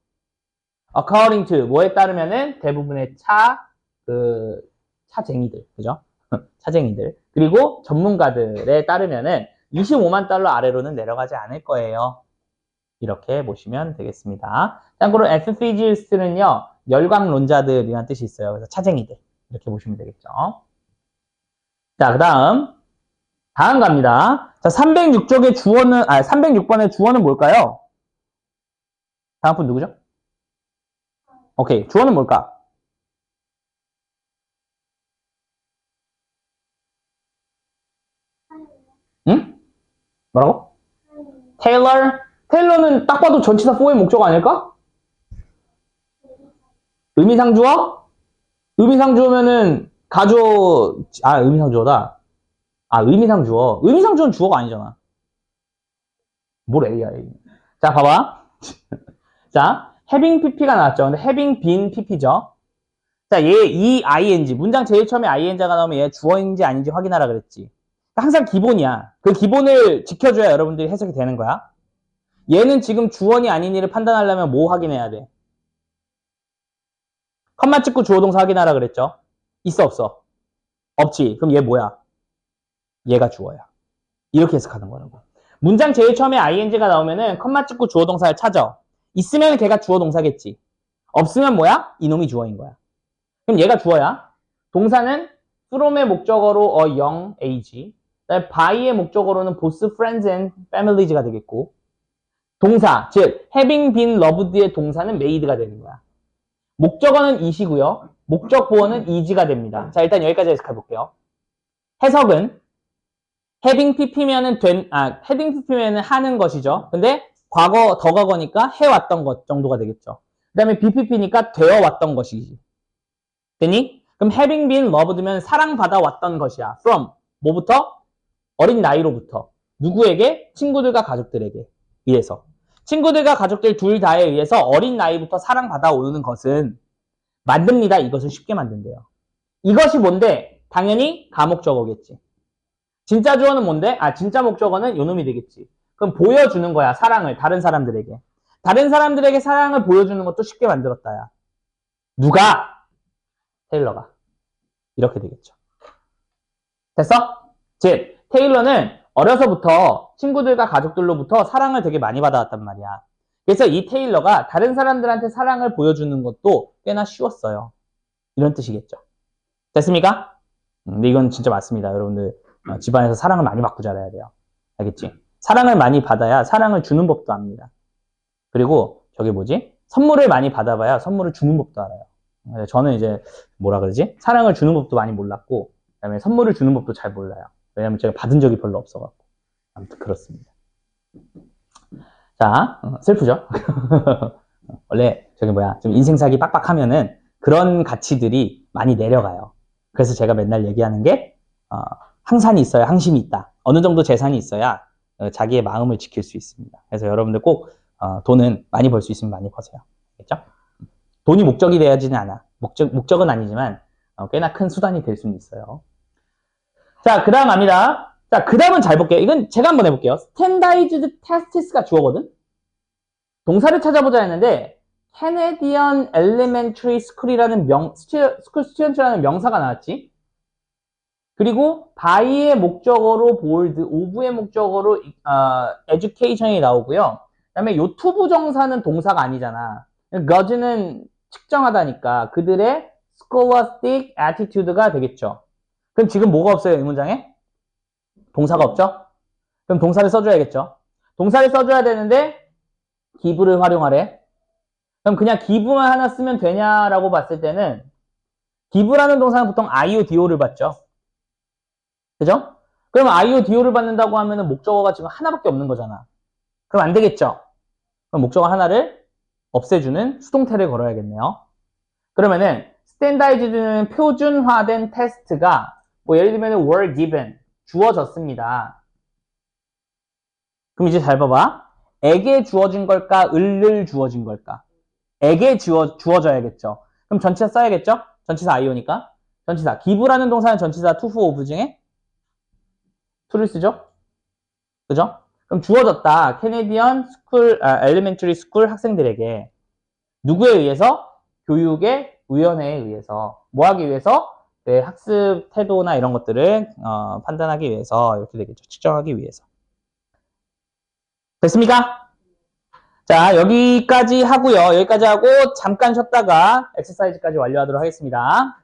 Speaker 1: according to 뭐에 따르면은 대부분의 차쟁이들, 그죠? 차쟁이들. 그리고 전문가들에 따르면은 25만 달러 아래로는 내려가지 않을 거예요. 이렇게 보시면 되겠습니다. 참고로 enthusiast는요, 열광론자들이라는 뜻이 있어요. 그래서 차쟁이들. 이렇게 보시면 되겠죠. 자, 그 다음 갑니다. 자, 306번의 주어는 뭘까요? 다음 분 누구죠? 오케이, 주어는 뭘까? 응? 뭐라고? 테일러는 딱 봐도 전치사 for의 목적 아닐까? 의미상주어? 의미상주어면은 의미상주어다. 의미상주어. 의미상주어는 주어가 아니잖아. 뭘 AI. 자, 봐봐. 자, having pp가 나왔죠. 근데 having been pp죠. 자, 이 ing, 문장 제일 처음에 ing가 나오면 얘 주어인지 아닌지 확인하라 그랬지. 항상 기본이야. 그 기본을 지켜줘야 여러분들이 해석이 되는 거야. 얘는 지금 주어니 아니니를 판단하려면 뭐 확인해야 돼? 컴마 찍고 주어 동사 확인하라 그랬죠. 있어 없어? 없지. 그럼 얘 뭐야? 얘가 주어야. 이렇게 해석하는 거라고. 문장 제일 처음에 ing가 나오면은 컴마 찍고 주어 동사를 찾아. 있으면 걔가 주어 동사겠지. 없으면 뭐야? 이놈이 주어인 거야. 그럼 얘가 주어야. 동사는 from의 목적어로 young, age. by의 목적어로는 both friends and families가 되겠고, 동사, 즉 having been loved의 동사는 made가 되는 거야. 목적어는 is이고요. 목적 보어는 is가 됩니다. 자, 일단 여기까지 해석해 볼게요. 해석은 having pp면은 having pp면은 하는 것이죠. 근데 더과거니까 해왔던 것 정도가 되겠죠. 그 다음에 bpp니까 되어왔던 것이지. 되니? 그럼 having been loved면 사랑받아왔던 것이야. from 뭐부터? 어린 나이로부터. 누구에게? 친구들과 가족들에게 의해서. 친구들과 가족들 둘 다에 의해서 어린 나이부터 사랑받아오는 것은 만듭니다. 이것을 쉽게 만든대요. 이것이 뭔데? 당연히 가목적어겠지. 진짜 주어는 뭔데? 진짜 목적어는 요놈이 되겠지. 그럼 보여주는 거야. 사랑을 다른 사람들에게. 다른 사람들에게 사랑을 보여주는 것도 쉽게 만들었다야. 누가? 테일러가. 이렇게 되겠죠. 됐어? 즉 테일러는 어려서부터 친구들과 가족들로부터 사랑을 되게 많이 받아왔단 말이야. 그래서 이 테일러가 다른 사람들한테 사랑을 보여주는 것도 꽤나 쉬웠어요. 이런 뜻이겠죠. 됐습니까? 근데 이건 진짜 맞습니다. 여러분들 집안에서 사랑을 많이 받고 자라야 돼요. 알겠지? 사랑을 많이 받아야 사랑을 주는 법도 압니다. 그리고 선물을 많이 받아봐야 선물을 주는 법도 알아요. 저는 이제 뭐라 그러지? 사랑을 주는 법도 많이 몰랐고, 그다음에 선물을 주는 법도 잘 몰라요. 왜냐면 제가 받은 적이 별로 없어갖고. 아무튼 그렇습니다. 자, 슬프죠? 원래 좀 인생살기 빡빡하면은 그런 가치들이 많이 내려가요. 그래서 제가 맨날 얘기하는 게 항산이 있어야 항심이 있다. 어느 정도 재산이 있어야 자기의 마음을 지킬 수 있습니다. 그래서 여러분들 꼭 돈은 많이 벌 수 있으면 많이 버세요. 알겠죠? 돈이 목적이 되어야지는 않아. 목적은 아니지만 꽤나 큰 수단이 될 수는 있어요. 자, 그 다음 갑니다. 자, 그 다음은 잘 볼게요. 이건 제가 한번 해볼게요. Standardized Tests가 주어거든? 동사를 찾아보자 했는데 Canadian Elementary School이라는 School Student라는 명사가 나왔지. 그리고 by의 목적어로 bold, of의 목적어로 education이 나오고요. 그 다음에 요 투부정사는 동사가 아니잖아. gauge는 측정하다니까 그들의 scholastic attitude가 되겠죠. 그럼 지금 뭐가 없어요, 이 문장에? 동사가 없죠? 그럼 동사를 써줘야겠죠. 동사를 써줘야 되는데 give를 활용하래. 그럼 그냥 give만 하나 쓰면 되냐라고 봤을 때는 give라는 동사는 보통 IO, DO를 받죠. 그죠? 그럼 IO, DO를 받는다고 하면은 목적어가 지금 하나밖에 없는 거잖아. 그럼 안 되겠죠? 그럼 목적어 하나를 없애주는 수동태를 걸어야겠네요. 그러면은 standardized는 표준화된 테스트가 예를 들면 were given, 주어졌습니다. 그럼 이제 잘 봐봐. 에게 주어진 걸까? 을을 주어진 걸까? 에게 주어져야겠죠. 그럼 전치사 써야겠죠? 전치사 IO니까. 전치사. give라는 동사는 전치사 to, who, of 중에 to를 쓰죠? 그죠? 그럼 주어졌다. 캐네디언 스쿨, 엘리멘터리 스쿨 학생들에게 누구에 의해서? 교육의 위원회에 의해서. 뭐 하기 위해서? 네, 학습 태도나 이런 것들을 판단하기 위해서 이렇게 되겠죠. 측정하기 위해서. 됐습니까? 자, 여기까지 하고요. 여기까지 하고 잠깐 쉬었다가 엑서사이즈까지 완료하도록 하겠습니다.